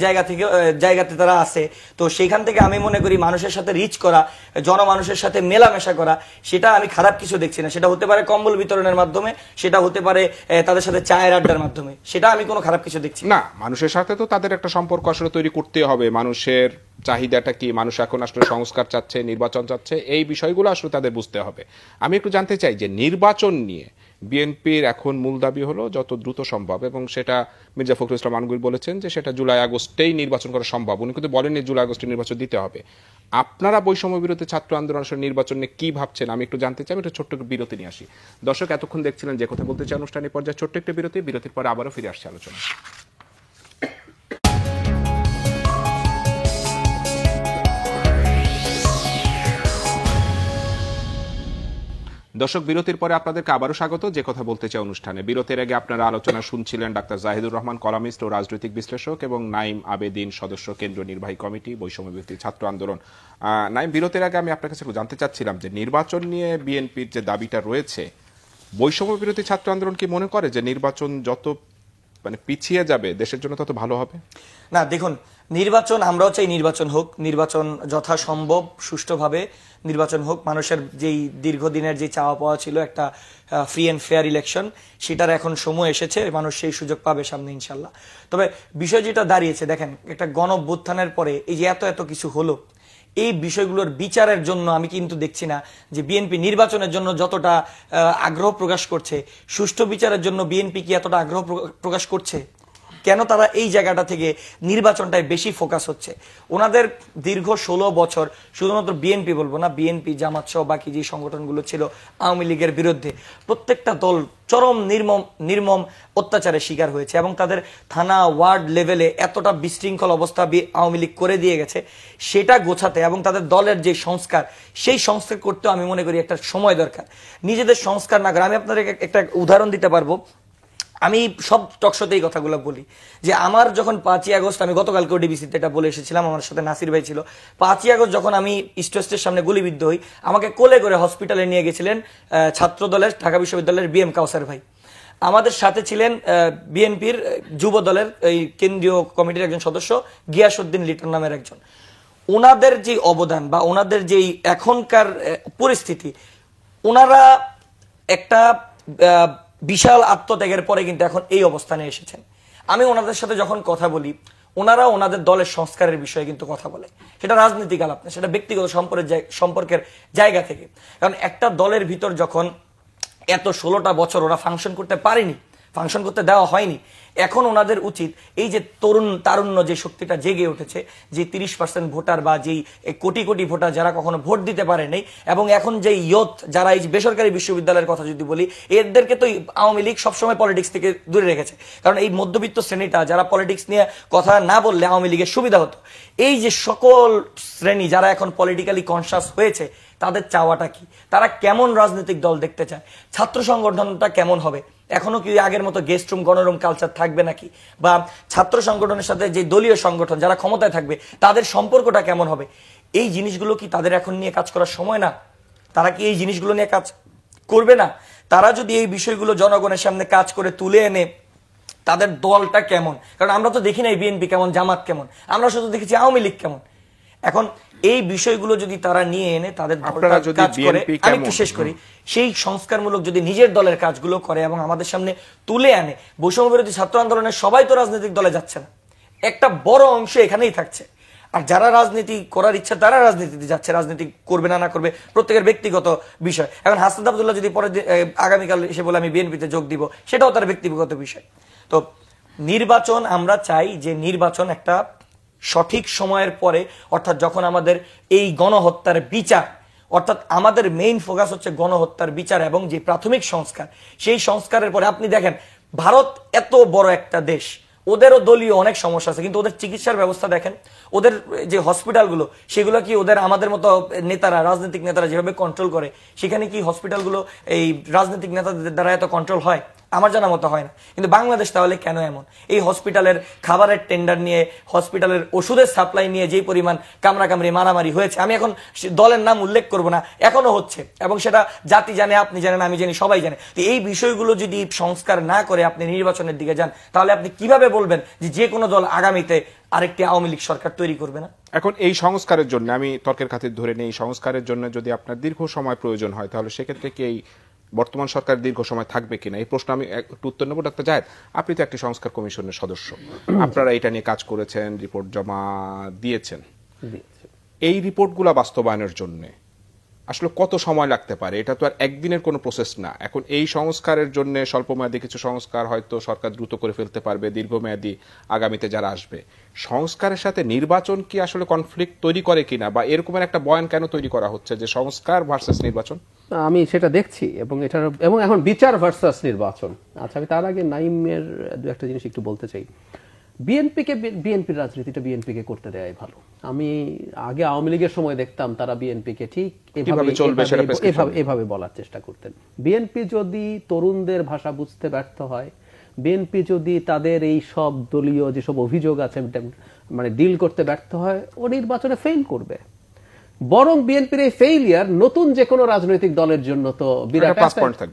জায়গাতে তারা আছে, তো সেইখান থেকে আমি মনে করি মানুষের সাথে রিচ করা, জনমানুষের সাথে মেলামেশা করা, সেটা আমি খারাপ কিছু দেখছি না। সেটা হতে পারে কম্বল বিতরণের মাধ্যমে, সেটা হতে পারে তাদের সাথে চায়ের আড্ডার মাধ্যমে, সেটা আমি কোনো খারাপ কিছু দেখছি না। মানুষের সাথে তো তাদের একটা সম্পর্ক আসলে তৈরি করতে হবে। মানুষের চাহিদাটা কি, মানুষ এখন আসলে সংস্কার চাচ্ছে, নির্বাচন চাচ্ছে, এই বিষয়গুলো আসলে তাদের বুঝতে হবে। আমি একটু জানতে চাই যে নির্বাচন নিয়ে বিএনপির এখন মূল দাবি হলো যত দ্রুত সম্ভব, এবং সেটা মির্জা ফখরুল ইসলাম আলমগীর বলেছেন যে সেটা জুলাই আগস্টেই নির্বাচন করা সম্ভব। উনি কিন্তু বলেননি জুলাই আগস্টে নির্বাচন দিতে হবে। আপনারা বৈষম্য বিরোধী ছাত্র আন্দোলন আসলে নির্বাচন নিয়ে কি ভাবছেন আমি একটু জানতে চাই। আমি একটু ছোট্ট একটু বিরতি নিয়ে আসি। দর্শক এতক্ষণ দেখছিলেন যে কথা বলতে চাই অনুষ্ঠানের পর্যায়ে ছোট্ট একটু বিরতি, বিরতির পরে আবারও ফিরে আসছে আলোচনা। দর্শক, বিরতির পরে আপনাদেরকে আবারও স্বাগত যে কথা বলতে চাই অনুষ্ঠানে। বিরতির আগে আপনারা আলোচনা শুনছিলেন ডাক্তার জাহিদুর রহমান, কলামিস্ট ও রাজনৈতিক বিশ্লেষক, এবং নাইম আবেদিন, সদস্য কেন্দ্রীয় নির্বাহী কমিটি বৈষম্য বিরোধী ছাত্র আন্দোলন। নাইম, বিরতির আগে আমি আপনার কাছে জানতে চাচ্ছিলাম যে নির্বাচন নিয়ে বিএনপির যে দাবিটা রয়েছে, বৈষম্য বিরোধী ছাত্র আন্দোলন কি মনে করে যে নির্বাচন যত পিছিয়ে যাবে দেশের জন্য তত ভালো হবে? না, দেখুন, নির্বাচন আমরাও চাই নির্বাচন হোক, নির্বাচন যথাসম্ভব সুষ্ঠুভাবে নির্বাচন হোক। মানুষের যেই দীর্ঘদিনের যে চাওয়া পাওয়া ছিল একটা ফ্রি অ্যান্ড ফেয়ার ইলেকশন, সেটার এখন সময় এসেছে, মানুষ সেই সুযোগ পাবে সামনে ইনশাল্লাহ। তবে বিষয় যেটা দাঁড়িয়েছে, দেখেন, একটা গণঅভ্যুত্থানের পরে এই যে এত কিছু হলো, এই বিষয়গুলোর বিচারের জন্য আমি কিন্তু দেখছি না যে বিএনপি নির্বাচনের জন্য যতটা আগ্রহ প্রকাশ করছে, সুষ্ঠু বিচারের জন্য বিএনপি কি এতটা আগ্রহ প্রকাশ করছে? কেন তারা এই জায়গাটা থেকে নির্বাচনটায় বেশি ফোকাস হচ্ছে? ওনাদের দীর্ঘ 16 বছর শুধুমাত্র বিএনপি বলবো না, বিএনপি, জামাত সহ বাকি যে সংগঠনগুলো ছিল আওয়ামী লীগের বিরুদ্ধে, প্রত্যেকটা দল চরম নির্মম অত্যাচারের শিকার হয়েছে এবং তাদের থানা ওয়ার্ড লেভেলে এতটা বিশৃঙ্খল অবস্থা আওয়ামী লীগ করে দিয়ে গেছে, সেটা গোছাতে এবং তাদের দলের যে সংস্কার, সেই সংস্কার করতেও আমি মনে করি একটা সময় দরকার। নিজেদের সংস্কার না করে, আমি আপনাদের একটা উদাহরণ দিতে পারবো, আমি সব টকশোতেই কথাগুলো বলি যে আমার যখন 5ই আগস্ট, আমি গতকালকে ডিবিসিতে এটা বলে এসেছিলাম, আমার সাথে নাসির ভাই ছিল, 5ই আগস্ট যখন আমি স্টেজের সামনে গুলিবিদ্ধ হই, আমাকে কোলে করে হসপিটালে নিয়ে গেছিলেন ছাত্র দলের, ঢাকা বিশ্ববিদ্যালয়ের বিএম কাউসার ভাই। আমাদের সাথে ছিলেন বিএনপির যুব দলের এই কেন্দ্রীয় কমিটির একজন সদস্য গিয়াসউদ্দিন লিটন নামের একজন। ওনাদের যে অবদান বা ওনাদের যে এখনকার পরিস্থিতি, ওনারা একটা বিশাল আত্মত্যাগের পরে কিন্তু এখন এই অবস্থানে এসেছেন। আমি ওনাদের সাথে যখন কথা বলি, ওনারা ওনাদের দলের সংস্কারের বিষয়ে কিন্তু কথা বলে, সেটা রাজনৈতিক আলাপ না, সেটা ব্যক্তিগত সম্পর্কের জায়গা থেকে। কারণ একটা দলের ভিতর যখন এত 16টা বছর ওরা ফাংশন করতে পারেনি, ফাংশন করতে দেওয়া হয়নি, এখন ওনাদের উচিত এই যে তারুণ্য যে শক্তিটা জেগে উঠেছে, যে 30% ভোটার বা যেই কোটি কোটি ভোটার যারা কখনো ভোট দিতে পারে নাই, এবং এখন যে ইয়ত যারা এই বেসরকারি বিশ্ববিদ্যালয়ের কথা যদি বলি, এদেরকে তো আওয়ামী লীগ সবসময় পলিটিক্স থেকে দূরে রেখেছে। কারণ এই মধ্যবিত্ত শ্রেণীটা যারা পলিটিক্স নিয়ে কথা না বললে আওয়ামী লীগের সুবিধা হতো। এই যে সকল শ্রেণী যারা এখন পলিটিক্যালি কনসাস হয়েছে, তাদের চাওয়াটা কি, তারা কেমন রাজনৈতিক দল দেখতে চায়, ছাত্র সংগঠনটা কেমন হবে, এখনো কি আগের মতো গেস্ট রুম গণরুম কালচার থাকবে নাকি, বা ছাত্র সংগঠনের সাথে যে দলীয় সংগঠন যারা ক্ষমতায় থাকবে তাদের সম্পর্কটা কেমন হবে, এই জিনিসগুলো কি তাদের এখন নিয়ে কাজ করার সময় না? তারা কি এই জিনিসগুলো নিয়ে কাজ করবে না? তারা যদি এই বিষয়গুলো জনগণের সামনে কাজ করে তুলে এনে তাদের দলটা কেমন, কারণ আমরা তো দেখি নাই বিএনপি কেমন, জামাত কেমন, আমরা শুধু দেখেছি আওয়ামী লীগ কেমন। এখন এই বিষয়গুলো যদি তারা নিয়ে এনে তাদের কাজ করে, আমি একটু শেষ করি, সেই সংস্কারমূলক যদি নিজের দলের কাজগুলো করে এবং আমাদের সামনে তুলে আনে, বৈষম্য বিরোধী ছাত্র আন্দোলনের সবাই তো রাজনৈতিক দলে যাচ্ছে না, একটা বড় অংশ এখানেই থাকছে। আর যারা রাজনীতি করার ইচ্ছা তারা রাজনীতিতে যাচ্ছে, রাজনীতি করবে না করবে প্রত্যেকের ব্যক্তিগত বিষয়। এখন হাসনাত আব্দুল্লাহ যদি পরে আগামীকাল এসে বলে আমি বিএনপিতে যোগ দিব, সেটাও তার ব্যক্তিগত বিষয়। তো নির্বাচন, আমরা চাই যে নির্বাচন একটা সঠিক সময়ের পরে, অর্থাৎ যখন আমাদের এই গণহত্যার বিচার, অর্থাৎ আমাদের মেইন ফোকাস হচ্ছে গণহত্যার বিচার এবং যে প্রাথমিক সংস্কার, সেই সংস্কারের পরে আপনি দেখেন ভারত এত বড় একটা দেশ, ওদেরও দলীয় অনেক সমস্যা আছে, কিন্তু ওদের চিকিৎসার ব্যবস্থা দেখেন, ওদের যে হসপিটালগুলো সেগুলো কি ওদের আমাদের মতো নেতারা, রাজনৈতিক নেতারা যেভাবে কন্ট্রোল করে, সেখানে কি হসপিটালগুলো এই রাজনৈতিক নেতাদের দ্বারা এত কন্ট্রোল হয়? আমার জানা মতো হয় না। কিন্তু বাংলাদেশ তাহলে কেন এমন? এই হসপিটালের খাবারের টেন্ডার নিয়ে, হসপিটালের ওষুধের সাপ্লাই নিয়ে যে পরিমাণ কামড়াকামড়ি মারামারি হয়েছে, আমি এখন দলের নাম উল্লেখ করব না, এখনো হচ্ছে, এবং সেটা জাতি জানে, আপনি জানেন, আমি জানি, সবাই জানে। তো এই বিষয়গুলো যদি সংস্কার না করে আপনি নির্বাচনের দিকে যান, তাহলে আপনি কিভাবে বলবেন যে কোনো দল আগামীতে আরেকটি আওয়ামী লীগ সরকার তৈরি করবে না? এখন এই সংস্কারের জন্য, আমি তর্কের খাতির ধরে নিই, এই সংস্কারের জন্য যদি আপনার দীর্ঘ সময় প্রয়োজন হয়, তাহলে সেক্ষেত্রে কি এই বর্তমান সরকার দীর্ঘ সময় থাকবে কিনা, এই প্রশ্ন আমি একটু উত্তর নেব। ডাক্তার জাহেদ, আপনি তো একটি সংস্কার কমিশনের সদস্য, আপনারা এটা নিয়ে কাজ করেছেন, রিপোর্ট জমা দিয়েছেন। এই রিপোর্টগুলো বাস্তবায়নের জন্য আসলে কত সময় লাগতে পারে? এটা তো আর একদিনের কোনো প্রসেস না। এখন এই সংস্কারের জন্য স্বল্পমেয়াদী কিছু সংস্কার হয়তো সরকার দ্রুত করে ফেলতে পারবে, দীর্ঘমেয়াদী আগামীতে যারা আসবে, সংস্কারের সাথে নির্বাচন কি আসলে কনফ্লিক্ট তৈরি করে কিনা, বা এরকমের একটা বয়ান কেন তৈরি করা হচ্ছে যে সংস্কার ভার্সাস নির্বাচন? আমি সেটা দেখছি, এবং এখন বিচার ভার্সাস নির্বাচন। আচ্ছা, আমি তার আগে নাইমের দু একটা জিনিস একটু বলতে চাই। বিএনপির রাজনীতিটা বিএনপিকে করতে দেয়াই ভালো। আমি আগে আওয়ামী লীগের সময় দেখতাম তারা বিএনপিকে ঠিক এভাবে বলার চেষ্টা করতেন। বিএনপি যদি তরুণদের ভাষা বুঝতে ব্যর্থ হয়, বিএনপি যদি তাদের এই সব দলীয় যেসব অভিযোগ আছে মানে ডিল করতে ব্যর্থ হয়, ও নির্বাচনে ফেল করবে। বরং বিএনপির এই ফেইলিয়ার নতুন যে কোনো রাজনৈতিক দলের জন্য তো বিরাট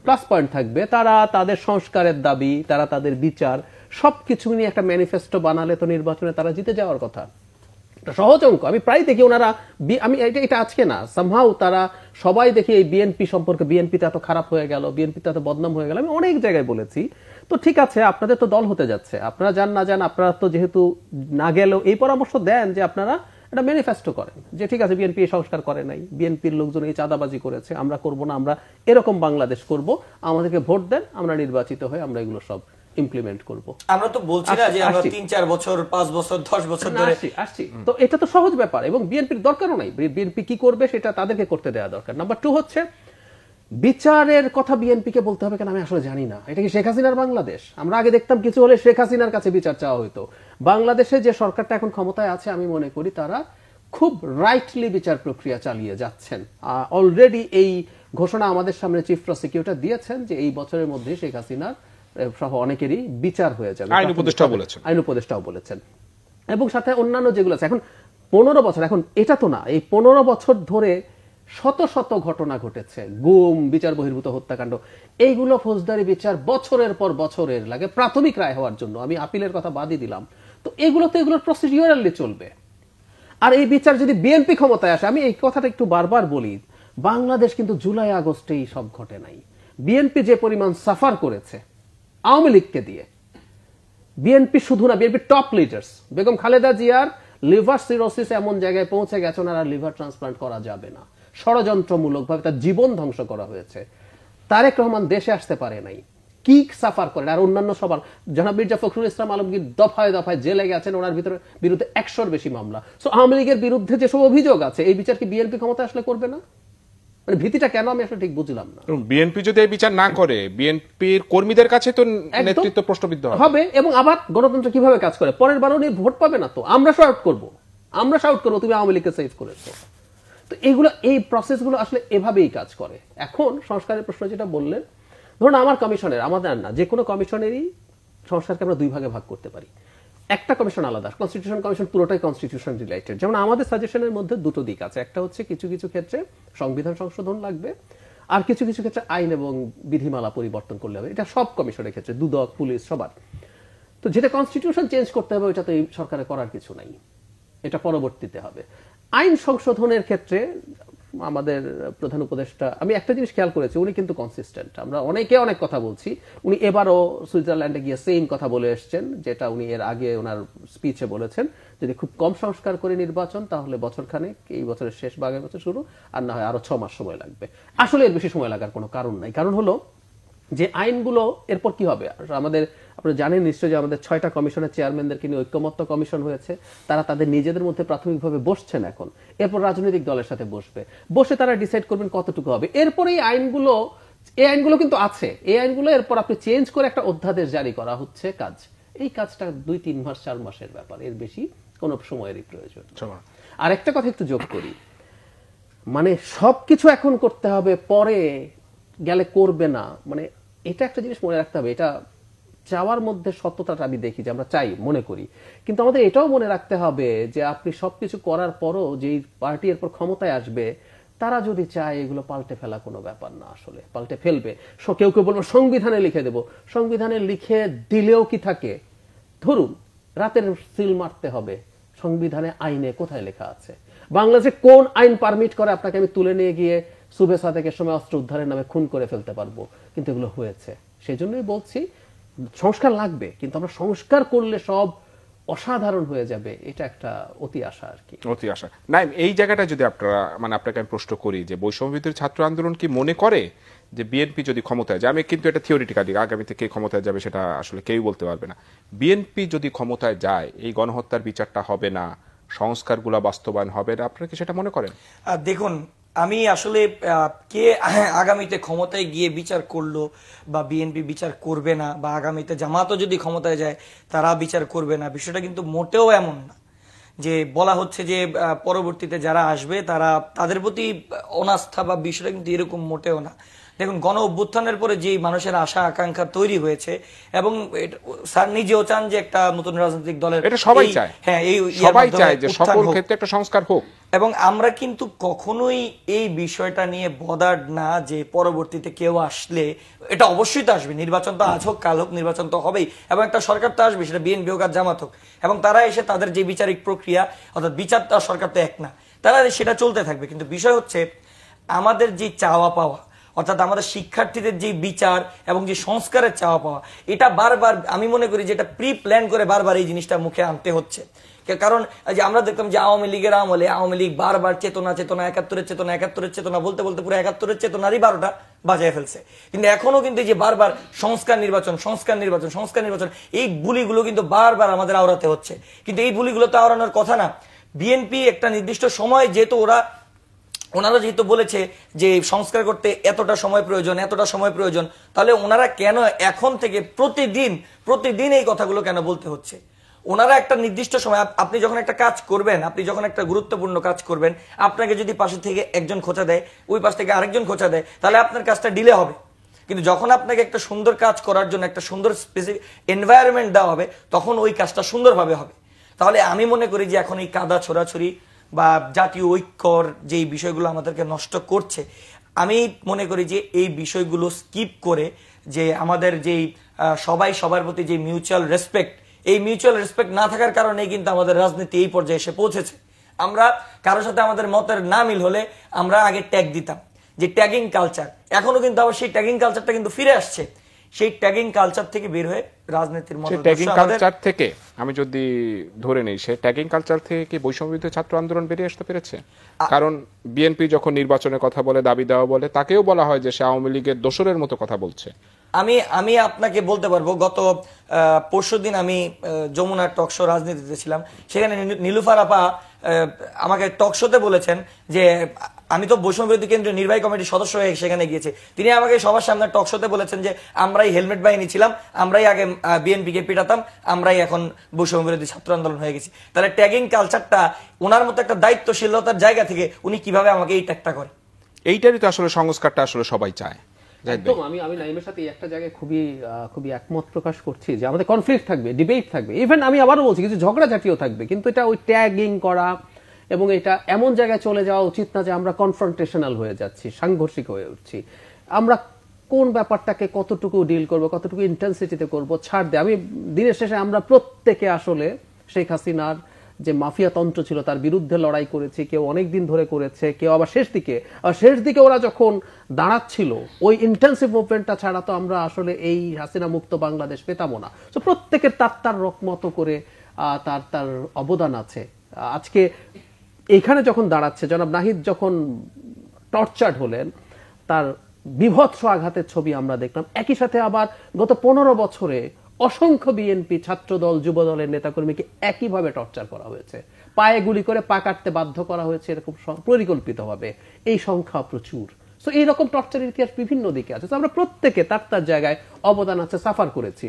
প্লাস পয়েন্ট থাকবে। তারা তাদের সংস্কারের দাবি, তারা তাদের বিচার সবকিছু নিয়ে একটা ম্যানিফেস্টো বানালে তো নির্বাচনে তারা জিতে যাওয়ার কথা। সহজ অঙ্ক। আমি প্রায় দেখি ওনারা, আমি এটা আজকে না, সামহাউ তারা সবাই দেখি এই বিএনপি সম্পর্কে, বিএনপিতে এত খারাপ হয়ে গেল, বিএনপিতে এত বদনাম হয়ে গেল। আমি অনেক জায়গায় বলেছি, তো ঠিক আছে, আপনাদের তো দল হতে যাচ্ছে, আপনারা যান না যান, আপনারা তো যেহেতু না গেলেও এই পরামর্শ দেন যে আপনারা একটা ম্যানিফেস্টো করেন যে ঠিক আছে, বিএনপি এই সংস্কার করে নাই, বিএনপির লোকজন এই চাঁদাবাজি করেছে, আমরা করব না, আমরা এরকম বাংলাদেশ করব, আমাদেরকে ভোট দেন, আমরা নির্বাচিত হয়ে আমরা এগুলো সব ইমপ্লিমেন্ট করব। আমরা তো বলছি না যে আমরা 3-4 বছর 5 বছর 10 বছর ধরে আসছি। তো এটা তো সহজ ব্যাপার এবং বিএনপির দরকারও নাই। বিএনপি কি করবে সেটা তাদেরকে করতে দেওয়া দরকার। নাম্বার 2 হচ্ছে বিচারের কথা বিএনপি কে বলতে হবে কেন আমি আসলে জানি না। এটা কি শেখ হাসিনার বাংলাদেশ? আমরা আগে দেখতাম কিছু হলে শেখ হাসিনার কাছে বিচার চাওয়া হইতো। বাংলাদেশে যে সরকারটা এখন ক্ষমতায় আছে আমি মনে করি তারা খুব রাইটলি বিচার প্রক্রিয়া চালিয়ে যাচ্ছেন। অলরেডি এই ঘোষণা আমাদের সামনে চিফ প্রসিকিউটর দিয়েছেন যে এই বছরের মধ্যে শেখ হাসিনার সহ অনেকেরই বিচার হয়ে যাবে। আইন উপদেষ্টাও বলেছেন এবং সাথে অন্যান্য যেগুলো আছে। এখন 15 বছর, এখন এটা তো না, এই 15 বছর ধরে শত শত ঘটনা ঘটেছে, গুম, বিচার বহির্ভূত হত্যাকাণ্ড, এইগুলো ফৌজদারি বিচার বছরের পর বছরের লাগে প্রাথমিক রায় হওয়ার জন্য। আমি আপিলের কথা বাদই দিলাম। তো এগুলোর প্রসিডিউরালি চলবে। আর এই বিচার যদি বিএনপি ক্ষমতায় আসে, আমি এই কথাটা একটু বারবার বলি, বাংলাদেশ কিন্তু জুলাই আগস্টেই সব ঘটে নাই। বিএনপি যে পরিমাণ সাফার করেছে আওয়ামী লীগকে দিয়ে, বিএনপি শুধু না, BNP top leaders, Begum Khaleda জিয়ার লিভার সিরোসিস এমন জায়গায় পৌঁছে গেছে ওনার আর লিভার ট্রান্সপ্লান্ট করা যাবে না, ষড়যন্ত্রমূলকভাবে তার জীবন ধ্বংস করা হয়েছে। তারেক রহমান দেশে আসতে পারে নাই, কি সাফার করেন। আর অন্যান্য সবার, জনাব মির্জা ফখরুল ইসলাম আলমগীর দফায় দফায় জেলে গেছেন, ওনার বিরুদ্ধে 100-র বেশি মামলা। সো আওয়ামী লীগের বিরুদ্ধে যেসব অভিযোগ আছে, এই বিচার কি বিএনপি ক্ষমতা আসলে করবে না? মানে ভীতিটা কেন আমি আসলে ঠিক বুঝলাম না। বিএনপি যদি এই বিচার না করে, বিএনপির কর্মীদের কাছে তো নেতৃত্ব প্রশ্নবিদ্ধ হবে। এবং আবার গণতন্ত্র কিভাবে কাজ করে, পরের বারও নিয়ে ভোট পাবে না তো, আমরা শাউট করবো তুমি আওয়ামী লীগকে সেভ করেছো। তো এইগুলো, এই প্রসেসগুলো আসলে এভাবেই কাজ করে। এখন সংস্কারের প্রশ্ন যেটা বললেন, ধরুন আমার কমিশনের, আমাদের না, যে কোনো কমিশনেরই সংস্কারকে আমরা 2 ভাগে ভাগ করতে পারি। একটা কমিশন আলাদা, কনস্টিটিউশন কমিশন পুরোটাই কনস্টিটিউশন রিলেটেড। যেমন আমাদের সাজেশনের মধ্যে 2টো দিক আছে। একটা হচ্ছে কিছু কিছু ক্ষেত্রে সংবিধান সংশোধন লাগবে, আর কিছু কিছু ক্ষেত্রে আইন এবং বিধিমালা পরিবর্তন করলে হবে। এটা সব কমিশনের ক্ষেত্রে, দুদক, পুলিশ, সবার। তো যেটা কনস্টিটিউশন চেঞ্জ করতে হবে ওটা তো এই সরকারে করার কিছু নাই, এটা পরবর্তীতে হবে। আইন সংশোধনের ক্ষেত্রে আমাদের প্রধান উপদেষ্টা, আমি একটা জিনিস খেয়াল করেছি, উনি কিন্তু কনসিস্টেন্ট। আমরা অনেকে অনেক কথা বলছি, উনি এবারও সুইজারল্যান্ডে গিয়ে সেম কথা বলে এসছেন যেটা উনি এর আগে ওনার স্পিচে বলেছেন, যদি খুব কম সংস্কার করে নির্বাচন তাহলে বছরখানেক, এই বছরের শেষ বা আগের বছর শুরু, আর না হয় আরো 6 মাস সময় লাগবে। আসলে এর বেশি সময় লাগার কোনো কারণ নাই। কারণ হলো যে আইনগুলো এরপর কি হবে, আমাদের, আপনারা জানেন নিশ্চয়ই যে আমাদের 6টা কমিশনের চেয়ারম্যানদেরকে নিয়ে ঐক্যমত্য কমিশন হয়েছে। তারা তাদের নিজেদের মধ্যে প্রাথমিকভাবে বসছেন এখন, এরপর রাজনৈতিক দলের সাথে বসে তারা ডিসাইড করবেন কতটুকু হবে। এরপরে এই আইনগুলো কিন্তু আছে, এই আইনগুলো এরপর আপনি চেঞ্জ করে একটা অধ্যাদেশ জারি করা হচ্ছে কাজ। এই কাজটা 2-3 মাস 4 মাসের ব্যাপার, এর বেশি কোনো সময়েরই প্রয়োজন। আর একটা কথা একটু যোগ করি, মানে সবকিছু এখন করতে হবে, পরে গেলে করবে না, মানে এটা একটা জিনিস মনে রাখতে হবে। এটা চাওয়ার মধ্যে সত্যতাটা আমি দেখি যে আমরা চাই, মনে করি, কিন্তু আমাদের এটাও মনে রাখতে হবে যে আপনি সবকিছু করার পরও যেই পার্টি এরপর ক্ষমতায় আসবে তারা যদি চায় এগুলো পাল্টে ফেলা কোনো ব্যাপার না, আসলে পাল্টে ফেলবে। কেউ কেউ বলবো সংবিধানে লিখে দেব, সংবিধানে লিখে দিলেও কি থাকে? ধরুন রাতের সিল মারতে হবে, সংবিধানে আইনে কোথায় লেখা আছে? বাংলাদেশে কোন আইন পারমিট করে আপনাকে আমি তুলে নিয়ে গিয়ে সুবে সাদেকের সময় অস্ত্র উদ্ধারের নামে খুন করে ফেলতে পারবো? কিন্তু এগুলো হয়েছে। সেই জন্যই বলছি সংস্কার লাগবে, কিন্তু আমরা সংস্কার করলে সব অসাধারণ হয়ে যাবে, এটা একটা অতি আশা আর কি। অতি আশা না, এই জায়গাটা যদি আপনারা, মানে আপনাকে আমি প্রশ্ন করি যে বৈষম্যবিরোধী ছাত্র আন্দোলন কি মনে করে যে বিএনপি যদি ক্ষমতায় যায়, আমি কিন্তু এটা থিওরিটিক্যালি, আগামীতে কে ক্ষমতায় যাবে সেটা আসলে কেউই বলতে পারবে না, বিএনপি যদি ক্ষমতায় যায় এই গণহত্যার বিচারটা হবে না, সংস্কারগুলো বাস্তবায়ন হবে না, আপনারা কি সেটা মনে করেন? দেখুন, আমি আসলে কে আগামীতে ক্ষমতায় গিয়ে বিচার করলো বা বিএনপি বিচার করবে না, বা আগামীতে জামাতও যদি ক্ষমতায় যায় তারা বিচার করবে না, বিষয়টা কিন্তু মোটেও এমন না যে বলা হচ্ছে যে পরবর্তীতে যারা আসবে তারা, তাদের প্রতি অনাস্থা বা বিষয়টা কিন্তু এরকম মোটেও না। দেখুন, গণ অভ্যুত্থানের পরে যে মানুষের আশা আকাঙ্ক্ষা তৈরি হয়েছে, এবং স্যার নিজেও চান যে একটা নতুন রাজনৈতিক দলের, এটা সবাই চায়, হ্যাঁ, সবাই চায় যে সকল ক্ষেত্রে একটা সংস্কার হোক। এবং আমরা কিন্তু কখনোই এই বিষয়টা নিয়ে বদার্ড না যে পরবর্তীতে কেউ আসলে, এটা অবশ্যই তো আসবে, নির্বাচন তো আজ হোক কাল হোক, নির্বাচন তো হবেই, এবং একটা সরকার তো আসবে, সেটা বিএনপি হোক আর জামাত হোক, এবং তারা এসে তাদের যে বিচারিক প্রক্রিয়া, অর্থাৎ বিচারটা সরকার তো এক না, তারা সেটা চলতে থাকবে। কিন্তু বিষয় হচ্ছে আমাদের যে চাওয়া পাওয়া, অর্থাৎ আমাদের শিক্ষার্থীদের যে বিচার এবং যে সংস্কারের চাওয়া পাওয়া, এটা বারবার আমি মনে করি যে এটা প্রি প্ল্যান করে বারবার এই জিনিসটা মুখে আনতে হচ্ছে। কারণ যে আমরা দেখতাম যে আওয়ামী লীগের আমলে আওয়ামী লীগ বারবার চেতনা চেতনা একাত্তরের চেতনা বলতে বলতে পুরো একাত্তরের চেতনারই 12টা বাজায় ফেলছে। কিন্তু এখনো কিন্তু যে বারবার সংস্কার নির্বাচন এই বুলিগুলো কিন্তু বারবার আমাদের আওড়াতে হচ্ছে। কিন্তু এই বুলিগুলো তো আওড়ানোর কথা না। বিএনপি একটা নির্দিষ্ট সময় যেহেতু ওনারা যেহেতু বলেছে যে সংস্কার করতে এতটা সময় প্রয়োজন, তাহলে ওনারা কেন এখন থেকে প্রতিদিন এই কথাগুলো কেন বলতে হচ্ছে? ওনারা একটা নির্দিষ্ট সময়, আপনি যখন একটা কাজ করবেন, আপনি যখন একটা গুরুত্বপূর্ণ কাজ করবেন, আপনাকে যদি পাশে থেকে একজন খোঁচা দেয়, ওই পাশ থেকে আরেকজন খোঁচা দেয়, তাহলে আপনার কাজটা ডিলে হবে। কিন্তু যখন আপনাকে একটা সুন্দর কাজ করার জন্য একটা সুন্দর স্পেসিফিক এনভায়রনমেন্ট দেওয়া হবে, তখন ওই কাজটা সুন্দরভাবে হবে। তাহলে আমি মনে করি যে এখন এই কাদা ছোড়াছুরি বা জাতীয় ঐক্যর যে বিষয়গুলো আমাদেরকে নষ্ট করছে, আমি মনে করি যে এই বিষয়গুলো স্কিপ করে যে আমাদের যেই সবাই সবার প্রতি যে মিউচুয়াল রেসপেক্ট, এই মিউচুয়াল রেসপেক্ট না থাকার কারণে কিন্তু আমাদের রাজনীতি এই পর্যায়ে এসে পৌঁছেছে। আমরা কারোর সাথে আমাদের মতের না মিল হলে আমরা আগে ট্যাগ দিতাম, যে ট্যাগিং কালচার। এখনো কিন্তু আবার সেই ট্যাগিং কালচারটা কিন্তু ফিরে আসছে। সেই ট্যাগিং কালচার থেকে বের হয়ে রাজনীতির মধ্যে ট্যাগিং কালচার থেকে আমি যদি ধরে নেই, সেই ট্যাগিং কালচার থেকে কি বৈষম্যবিরোধী ছাত্র আন্দোলন বেরিয়ে আসতে পেরেছে? কারণ বিএনপি যখন নির্বাচনের কথা বলে, দাবি দেওয়া বলে, তাকেও বলা হয় যে সে আওয়ামী লীগের দোসরের মতো কথা বলছে। আমি আপনাকে বলতে পারবো, গত পরশুদিন আমি যমুনার টকশো রাজনীতিতে ছিলাম, সেখানে নীলুফার আপা আমাকে টকশোতে বলেছেন যে আমি তো বৈষম্যবিরোধী কেন্দ্রীয় নির্বাহী কমিটির সদস্য হয়ে সেখানে গিয়েছি। তিনি আমাকে সবার সামনে টকশোতে বলেছেন যে আমরাই হেলমেট বাহিনী ছিলাম, আমরাই আগে বিএনপিকে পিটাতাম, আমরাই এখন বৈষম্যবিরোধী ছাত্র আন্দোলন হয়ে গেছি। তাহলে ট্যাগিং কালচারটা ওনার মতো একটা দায়িত্বশীলতার জায়গা থেকে উনি কিভাবে আমাকে এই ট্যাগটা করে? এইটারই তো আসলে সংস্কারটা আসলে সবাই চায়। একদম আমি নাইমের সাথে একটা জায়গায় খুবই একমত প্রকাশ করছি যে আমাদের কনফ্লিক্ট থাকবে, ডিবেট থাকবে, ইভেন আমি আবারও বলছি কিছু ঝগড়াঝাটিও থাকবে, কিন্তু এটা ওই ট্যাগিং করা এবং এটা এমন জায়গায় চলে যাওয়া উচিত না যে আমরা কনফ্রন্টেশনাল হয়ে যাচ্ছি, সাংঘর্ষিক হয়ে উঠছি। আমরা কোন ব্যাপারটাকে কতটুকু ডিল করব, কতটুকু ইন্টেন্সিটিতে করব, ছাড় দেয়। আমি দিনের শেষে আমরা প্রত্যেকে আসলে শেখ হাসিনার যে মাফিয়া তন্ত্র ছিল তার বিরুদ্ধে লড়াই করেছি, কেউ অনেক দিন ধরে করেছে, কেউ আবার শেষ দিকে ওরা যখন দাঁড়াচ্ছিল ওই ইন্টেন্সিভ মুভমেন্টটা ছাড়া তো আমরা আসলে এই হাসিনা মুক্ত বাংলাদেশ পেতামও না। তো প্রত্যেকের তার রকমতো করে তার অবদান আছে। আজকে এইখানে যখন দাঁড়াচ্ছে, জনাব নাহিদ যখন টর্চার্ড হলেন, তার বিভৎস আঘাতের ছবি আমরা দেখলাম। একই সাথে আবার গত 15 বছরে অসংখ্য বিএনপি ছাত্রদল যুবদলের নেতাকর্মীকে একইভাবে টর্চার করা হয়েছে, পায়ে গুলি করে পা কাটতে বাধ্য করা হয়েছে, এরকম পরিকল্পিতভাবে। এই সংখ্যা প্রচুর। সো এইরকম টর্চারের ইতিহাস বিভিন্ন দিকে আছে। আমরা প্রত্যেকে তার জায়গায় অবদান আছে, সাফার করেছি।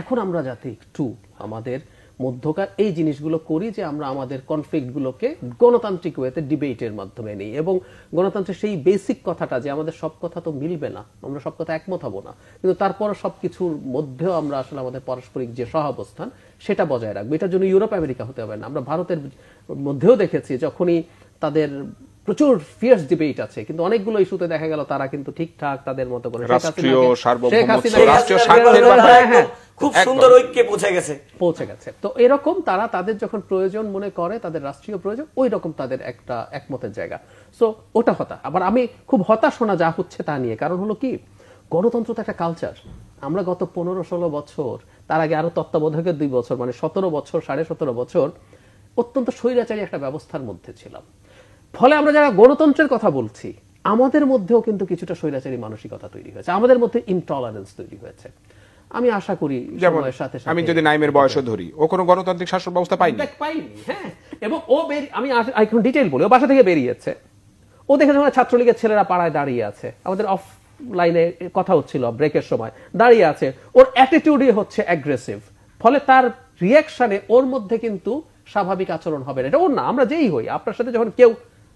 এখন আমরা যাতে একটু আমাদের মধ্যকার এই জিনিসগুলো করি যে আমরা আমাদের কনফ্লিক্টগুলোকে গণতান্ত্রিক ওয়েতে ডিবেটের মাধ্যমে নিই, এবং গণতন্ত্রের সেই বেসিক কথাটা যে আমাদের সব কথা তো মিলবে না, আমরা সব কথা একমত হব না, কিন্তু তারপর সবকিছুর মধ্যেও আমরা আসলে আমাদের পারস্পরিক যে সহাবস্থান সেটা বজায় রাখবো। এটার জন্য ইউরোপ আমেরিকা হতে হবে না। আমরা ভারতের মধ্যেও দেখেছি যখনই তাদের প্রচুর ফিয়ার্স ডিবেট আছে, কিন্তু অনেকগুলো ইস্যুতে দেখা গেল তারা কিন্তু ঠিকঠাক তাদের মতো করে খুব সুন্দর ঐক্যে পৌঁছে গেছে। তো এরকম তারা তাদের যখন প্রয়োজন মনে করে, তাদের রাষ্ট্রীয় প্রয়োজন, ওই রকম তাদের একটা একমতের জায়গা। সো ওটা আবার আমি খুব হতাশ শোনা যা হচ্ছে তা নিয়ে। কারণ হলো কি, গণতন্ত্র তো একটা কালচার। আমরা গত 15-16 বছর, তার আগে আরো তত্ত্বাবধায়কের 2 বছর, মানে 17 বছর 17.5 বছর অত্যন্ত স্বৈরাচারী একটা ব্যবস্থার মধ্যে ছিলাম। ফলে আমরা যারা গণতন্ত্রের কথা বলছি, আমাদের মধ্যেও কিন্তু কিছুটা স্বৈরাচারী মানসিকতা তৈরি হয়েছে, আমাদের মধ্যে ইনটলারেন্স তৈরি হয়েছে। আমি আশা করি সময়ের সাথে সাথে, আমি যদি নাইমের বয়সও ধরি, ও কোনো গণতান্ত্রিক শাসন ব্যবস্থা পাইনি। হ্যাঁ, এবং আমি এখন ডিটেইল বলি, ও বাসা থেকে বেরিয়েছে, ও দেখে যখন ছাত্রলীগের ছেলেরা পাড়ায় দাঁড়িয়ে আছে, আমাদের অফ লাইনে কথা হচ্ছিল ব্রেকের সময়, দাঁড়িয়ে আছে, ওর অ্যাটিটিউডই হচ্ছে অ্যাগ্রেসিভ। ফলে তার রিয়াকশনে ওর মধ্যে কিন্তু স্বাভাবিক আচরণ হবে না। এটা ওর না, আমরা যেই হই, আপনার সাথে যখন কেউ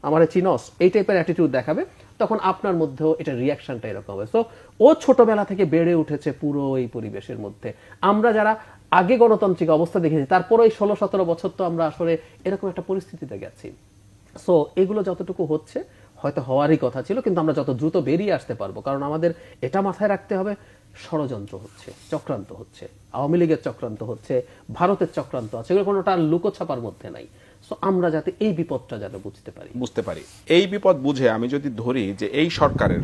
আমারে চিনস এই টাইপের অ্যাটিটিউড দেখাবে, তখন আপনার মধ্যেও এটা রিয়াকশনটা এরকম হবে। সো ও ছোটবেলা থেকে বেড়ে উঠেছে পুরো এই পরিবেশের মধ্যে। আমরা যারা আগে গণতান্ত্রিক অবস্থা দেখেছি, তারপর এই 16-17 বছর তো আমরা আসলে এরকম একটা পরিস্থিতিতে গেছি। সো এগুলো যতটুকু হচ্ছে হয়তো হওয়ারই কথা ছিল, কিন্তু আমরা যত দ্রুত বেরিয়ে আসতে পারবো, কারণ আমাদের এটা মাথায় রাখতে হবে, ষড়যন্ত্র হচ্ছে, চক্রান্ত হচ্ছে, আওয়ামী লীগের চক্রান্ত হচ্ছে, ভারতের চক্রান্ত আছে, এগুলো কোনোটা লুকোছাপার মধ্যে নাই। সো আমরা যাতে এই বিপদটা যাতে বুঝতে পারি। এই বিপদ বুঝে আমি যদি ধরি যে এই সরকারের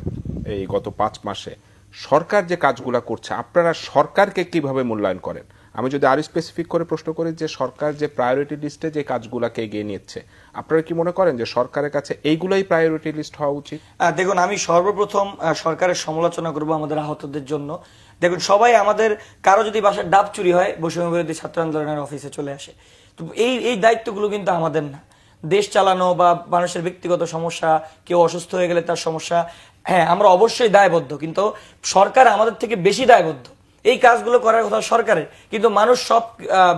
এই গত 5 মাসে সরকার যে কাজগুলা করছে, আপনারা সরকারকে কিভাবে মূল্যায়ন করেন? আমি যদি আরো স্পেসিফিক করে প্রশ্ন করি যে সরকার যে প্রায়োরিটি লিস্টে যে কাজগুলোকে এগিয়ে নিচ্ছে, আপনারা কি মনে করেন যে সরকারের কাছে এইগুলাই প্রায়োরিটি লিস্ট হওয়া উচিত? দেখুন, আমি সর্বপ্রথম সরকারের সমালোচনা করব আমাদের আহতদের জন্য। দেখুন, সবাই আমাদের কারো যদি বাসার ডাব চুরি হয় বৈষম্য বিরোধী ছাত্র আন্দোলনের অফিসে চলে আসে। তো এই দায়িত্বগুলো কিন্তু আমাদের না। দেশ চালানো বা মানুষের ব্যক্তিগত সমস্যা, কেউ অসুস্থ হয়ে গেলে তার সমস্যা, হ্যাঁ আমরা অবশ্যই দায়বদ্ধ, কিন্তু সরকার আমাদের থেকে বেশি দায়বদ্ধ। এই কাজগুলো করার কথা সরকারের, কিন্তু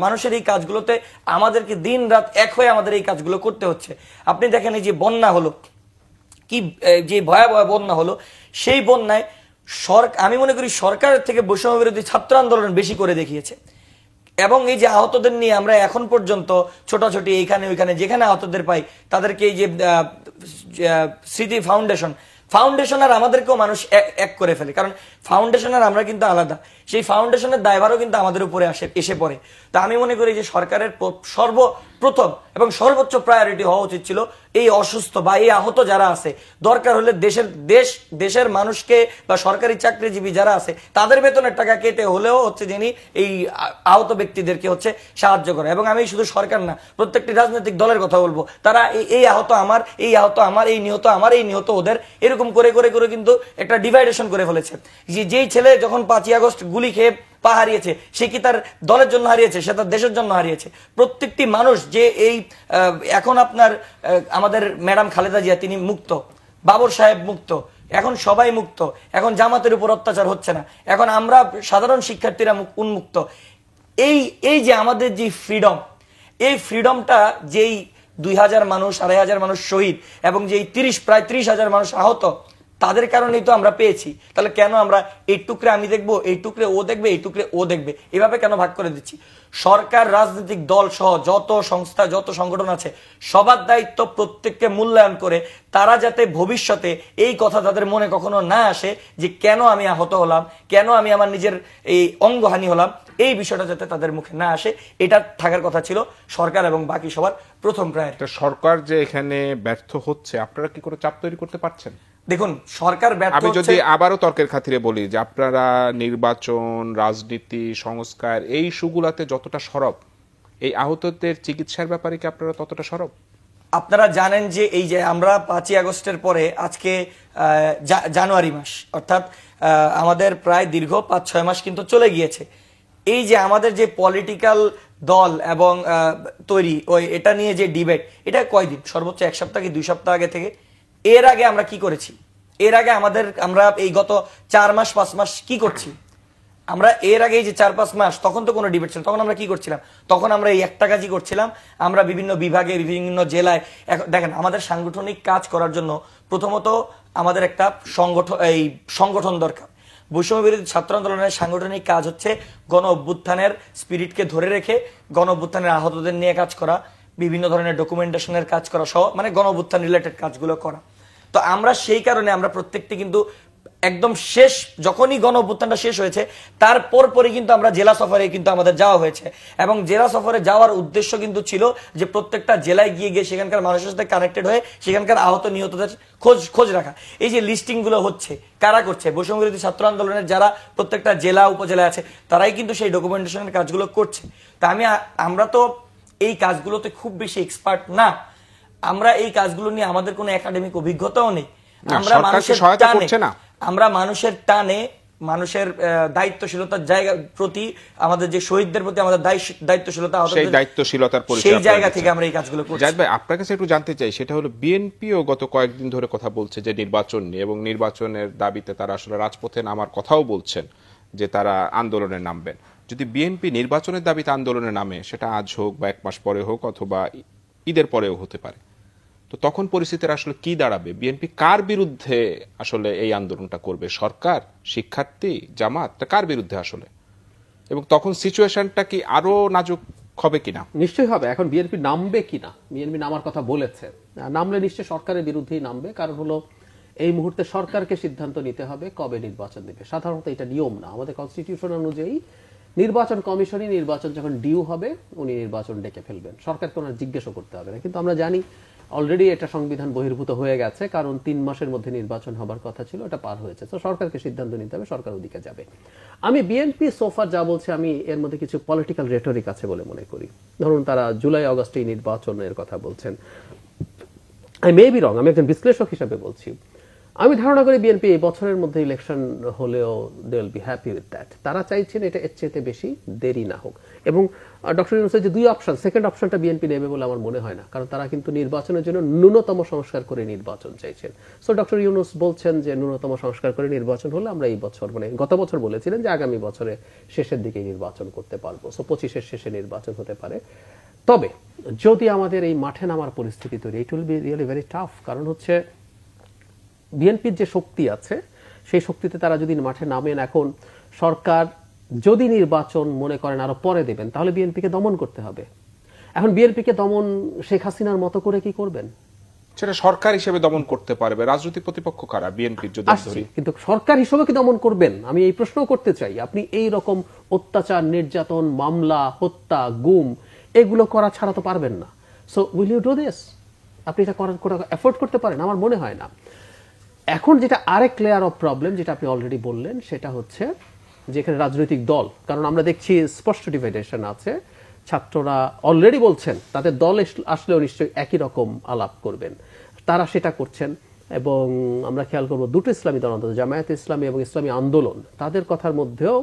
মানুষের এই কাজগুলোতে আমাদেরকে দিন রাত এক হয়ে আমাদের এই কাজগুলো করতে হচ্ছে। আপনি দেখেন, এই যে বন্যা হলো, কি যে ভয়াবহ বন্যা হলো, সেই বন্যায় আমি মনে করি সরকারের থেকে বৈষম্য বিরোধী ছাত্র আন্দোলন বেশি করে দেখিয়েছে। এবং এই যে আহতদের নিয়ে আমরা এখন পর্যন্ত ছোটাছুটি এইখানে ওইখানে যেখানে আহতদের পাই তাদেরকে এই যে স্মৃতি ফাউন্ডেশন আর আমাদেরকেও মানুষ এক করে ফেলে, কারণ ফাউন্ডেশন আর আমরা কিন্তু আলাদা। সেই ফাউন্ডেশনের দায়ভারও কিন্তু আমাদের উপরে এসে পড়ে। তা আমি মনে করি যে সরকারের সর্বপ্রথম এবং সর্বোচ্চ প্রায়োরিটি হওয়া উচিত ছিল এই অসুস্থ বা এই আহত যারা আছে, দরকার হলে দেশের মানুষকে বা সরকারি চাকরিজীবী যারা আছে তাদের বেতনের টাকা কেটে হলেও হচ্ছে যিনি এই আহত ব্যক্তিদেরকে হচ্ছে সাহায্য করে। এবং আমি শুধু সরকার না, প্রত্যেকটি রাজনৈতিক দলের কথা বলবো, তারা এই আহত আমার, এই আহত আমার, এই নিহত আমার, এই নিহত ওদের, এরকম করে করে করে কিন্তু একটা ডিভাইডেশন করে ফেলেছে। যেই ছেলে যখন 5ই আগস্ট গুলি খেয়ে পা হারিয়েছে, সে কি তার দলের জন্য হারিয়েছে? সে তার দেশের জন্য হারিয়েছে। প্রত্যেকটি মানুষ যে এই এখন আপনার আমাদের ম্যাডাম খালেদা জিয়া তিনি মুক্ত, বাবর সাহেব মুক্ত, এখন সবাই মুক্ত, এখন জামাতের উপর অত্যাচার হচ্ছে না, এখন আমরা সাধারণ শিক্ষার্থীরা উন্মুক্ত। এই যে আমাদের যে ফ্রিডম, এই ফ্রিডমটা যেই 2000 মানুষ 2500 মানুষ শহীদ এবং যেই প্রায় 30,000 মানুষ আহত, তাদের কারণেই তো আমরা পেয়েছি। তাহলে কেন আমরা এই টুকরে আমি দেখবো, এই টুকরে ও দেখবে, এই টুকরে ও দেখবে, এভাবে কেন ভাগ করে দিচ্ছি? সরকার, রাজনৈতিক দল সহ যত সংস্থা, যত সংগঠন আছে, সবার দায়িত্ব প্রত্যেককে মূল্যায়ন করে তারা যাতে ভবিষ্যতে এই কথা তাদের মনে কখনো না আসে যে কেন আমি আহত হলাম, কেন আমি আমার নিজের এই অঙ্গহানি হলাম, এই বিষয়টা যাতে তাদের মুখে না আসে, এটা থাকার কথা ছিল সরকার এবং বাকি সবার প্রথম প্রায়োরিটি। সরকার যে এখানে ব্যর্থ হচ্ছে, আপনারা কি করে চাপ তৈরি করতে পারছেন? দেখুন, সরকার ব্যর্থ আমি যদি আবারও তর্কের খাতিরে বলি যে আপনারা নির্বাচন, রাজনীতি, সংস্কার এই ইস্যুগুলাতে যতটা সরব, এই আহতদের চিকিৎসার ব্যাপারে কি আপনারা ততটা সরব? আপনারা জানেন যে এই যে আমরা 5ই আগস্টের পরে আজকে জানুয়ারি মাস, অর্থাৎ আমাদের প্রায় দীর্ঘ 5-6 মাস কিন্তু চলে গিয়েছে। এই যে আমাদের যে পলিটিক্যাল দল এবং তৈরি এটা নিয়ে যে ডিবেট, এটা কয়দিন? সর্বোচ্চ 1 সপ্তাহ কি 2 সপ্তাহ আগে থেকে। এর আগে আমরা কি করেছি? এর আগে আমরা এই গত 4 মাস 5 মাস কি করছি? আমরা এর আগে যে 4-5 মাস, তখন তো কোনো ডিবেট ছিল, তখন আমরা কি করছিলাম? তখন আমরা এই একটা কাজই করছিলাম। আমরা বিভিন্ন বিভাগে, বিভিন্ন জেলায়, দেখেন আমাদের সাংগঠনিক কাজ করার জন্য প্রথমত আমাদের একটা সংগঠন দরকার। বৈষম্য বিরোধী ছাত্র আন্দোলনের সাংগঠনিক কাজ হচ্ছে গণ অভ্যুত্থানের স্পিরিটকে ধরে রেখে গণ অভ্যুত্থানের আহতদের নিয়ে কাজ করা, বিভিন্ন ধরনের ডকুমেন্টেশনের কাজ করা সহ, মানে গণ অভ্যুত্থান রিলেটেড কাজগুলো করা। তো আমরা সেই কারণে আমরা প্রত্যেকটি কিন্তু একদম শেষ, যখনই গণ অভ্যুত্থানটা শেষ হয়েছে তার পরপরই কিন্তু আমরা জেলা সফরে কিন্তু আমাদের যাওয়া হয়েছে। এবং জেলা সফরে যাওয়ার উদ্দেশ্য কিন্তু ছিল যে প্রত্যেকটা জেলায় গিয়ে সেখানকার মানুষের সাথে কানেক্টেড হয়ে সেখানকার আহত নিহতদের খোঁজ রাখা। এই যে লিস্টিং গুলো হচ্ছে, কারা করছে? বৈষম্য বিরোধী ছাত্র আন্দোলনের যারা প্রত্যেকটা জেলা উপজেলায় আছে তারাই কিন্তু সেই ডকুমেন্টেশনের কাজগুলো করছে। তা আমরা তো এই কাজগুলোতে খুব বেশি এক্সপার্ট না। আমরা এই কাজগুলো নিয়ে আমাদের কোনো একাডেমিক অভিজ্ঞতাও নেই। আমরা মানুষের টানে, মানুষের দায়িত্বশীলতার জায়গা প্রতি, আমাদের যে শহীদদের প্রতি আমাদের দায়িত্বশীলতা, সেই জায়গা থেকে আমরা এই কাজগুলো করছি। জাহিদ ভাই, আপনার কাছে একটু জানতে চাই, সেটা হলো বিএনপিও গত কয়েকদিন ধরে কথা বলছে যে নির্বাচন নিয়ে, এবং নির্বাচনের দাবিতে তারা আসলে রাজপথে নামার কথাও বলছেন যে তারা আন্দোলনে নামবেন। যদি বিএনপি নির্বাচনের দাবিতে আন্দোলনে নামে, সেটা আজ হোক বা 1 মাস পরে হোক অথবা ঈদের পরেও হতে পারে, তো তখন পরিস্থিতির আসলে কি দাঁড়াবে? বিএনপি কার বিরুদ্ধে আসলে এই আন্দোলনটা করবে? সরকার, শিক্ষার্থী, জামাত, কার বিরুদ্ধে আসলে? এবং তখন সিচুয়েশনটা কি আরো নাজুক হবে কিনা? নিশ্চয়ই হবে। এখন বিএনপি নামবে কিনা, বিএনপি নামার কথা বলেছে, নামলে নিশ্চয়ই সরকারের বিরুদ্ধেই নামবে। কারণ হলো এই মুহূর্তে সরকারকে সিদ্ধান্ত নিতে হবে কবে নির্বাচন দেবে। সাধারণত এটা নিয়ম না, আমাদের কনস্টিটিউশন অনুযায়ী নির্বাচন কমিশনই নির্বাচন যখন ডিউ হবে উনি নির্বাচন ডেকে ফেলবেন, সরকারকে ওনার জিজ্ঞেসও করতে হবে না। কিন্তু আমরা জানি অলরেডি এটা সংবিধান বহির্ভূত হয়ে গেছে, কারণ 3 মাসের মধ্যে নির্বাচন হবার কথা ছিল, এটা পার হয়েছে। তো সরকারকে সিদ্ধান্ত নিতে হবে, সরকার ওদিকে যাবে। আমি বিএনপি সোফার যা বলছে, আমি এর মধ্যে কিছু পলিটিক্যাল রেটরিক আছে বলে মনে করি। ধরুন তারা জুলাই আগস্টে নির্বাচনের কথা বলছেন, আই মে বি রং, আমি একজন বিশ্লেষক হিসাবে বলছি। আমি ধারণা করি বিএনপি এই বছরের মধ্যে ইলেকশন হলেও they will be happy with that. তারা চাইছেন এটা এর চেয়ে বেশি দেরি না হোক। এবং ডক্টর ইউনূসের যে 2 অপশন, সেকেন্ড অপশনটা বিএনপি নেবে বলে আমার মনে হয় না, কারণ তারা কিন্তু নির্বাচনের জন্য ন্যূনতম সংস্কার করে নির্বাচন চাইছেন। সো ডক্টর ইউনূস বলছেন যে ন্যূনতম সংস্কার করে নির্বাচন হলে আমরা এই বছর, মানে গত বছর বলেছিলেন যে আগামী বছরে শেষের দিকে নির্বাচন করতে পারবো। সো 25-এর শেষে নির্বাচন হতে পারে। তবে যদি আমাদের এই মাঠে নামার পরিস্থিতি তৈরি, it will be really very tough. কারণ হচ্ছে বিএনপির যে শক্তি আছে, সেই শক্তিতে তারা যদি মাঠে নামেন, এখন সরকার যদি নির্বাচন মনে করেন আরো পরে দেবেন, তাহলে বিএনপিকে দমন করতে হবে। এখন বিএনপিকে দমন শেখ হাসিনার মতো করে কি করবেন? সেটা সরকার হিসেবে দমন করতে পারবে, রাজনৈতিক প্রতিপক্ষ কারা বিএনপির যদি ধরি। কিন্তু সরকার হিসেবে কি দমন করবেন? আমি এই প্রশ্ন করতে চাই। আপনি এই রকম অত্যাচার, নির্যাতন, মামলা, হত্যা, গুম এগুলো করা ছাড়া তো পারবেন না। So will you do this? আপনি এটা করার এফোর্ড করতে পারেন? আমার মনে হয় না। এখন যেটা আরেক লেয়ার অফ প্রবলেম, যেটা আপনি অলরেডি বললেন, সেটা হচ্ছে যেখানে রাজনৈতিক দল, কারণ আমরা দেখছি স্পষ্ট ডিভাইডেশন আছে। ছাত্ররা অলরেডি বলছেন তাদের দল আসলেও নিশ্চয়ই একই রকম আলাপ করবেন, তারা সেটা করছেন। এবং আমরা খেয়াল করবো দুটো ইসলামী দল, অন্তত জামায়াতে ইসলামী এবং ইসলামী আন্দোলন, তাদের কথার মধ্যেও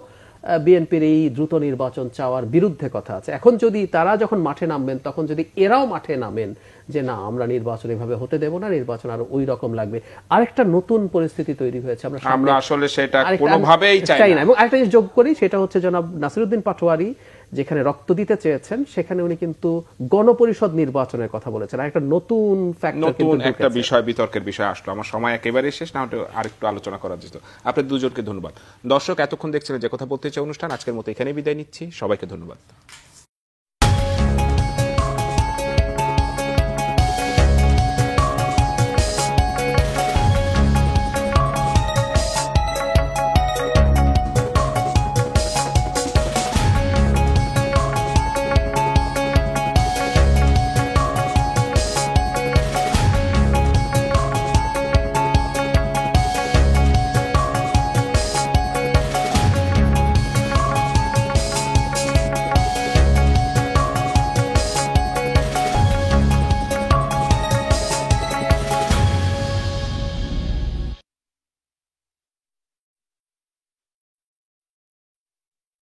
বিএনপির এই দ্রুত নির্বাচন চাওয়ার বিরুদ্ধে কথা আছে। এখন যদি তারা যখন মাঠে নামবেন, তখন যদি এরাও মাঠে নামেন যে না, আমরা নির্বাচন এভাবে হতে দেব না, নির্বাচন আরো ওই রকম লাগবে, আরেকটা নতুন পরিস্থিতি তৈরি হয়েছে। আমরা আসলে সেটা কোনোভাবেই চাই না। এবং আরেকটা জিনিস যোগ করি, সেটা হচ্ছে জনাব নাসিরউদ্দিন পাটোয়ারি যেখানে রক্ত দিতে চেয়েছেন, সেখানে উনি কিন্তু গণপরিষদ নির্বাচনের কথা বলেছেন। আরেকটা নতুন ফ্যাক্টর, নতুন একটা বিষয়, বিতর্কের বিষয় আসলো। আমার সময় একেবারে শেষ, না আরেকটু আলোচনা করা যেত। আপনাদের দুজনকে ধন্যবাদ। দর্শক, এতক্ষণ দেখছিলেন যে কথা বলতে চাই অনুষ্ঠান। আজকের মতো এখানেই বিদায় নিচ্ছি। সবাইকে ধন্যবাদ।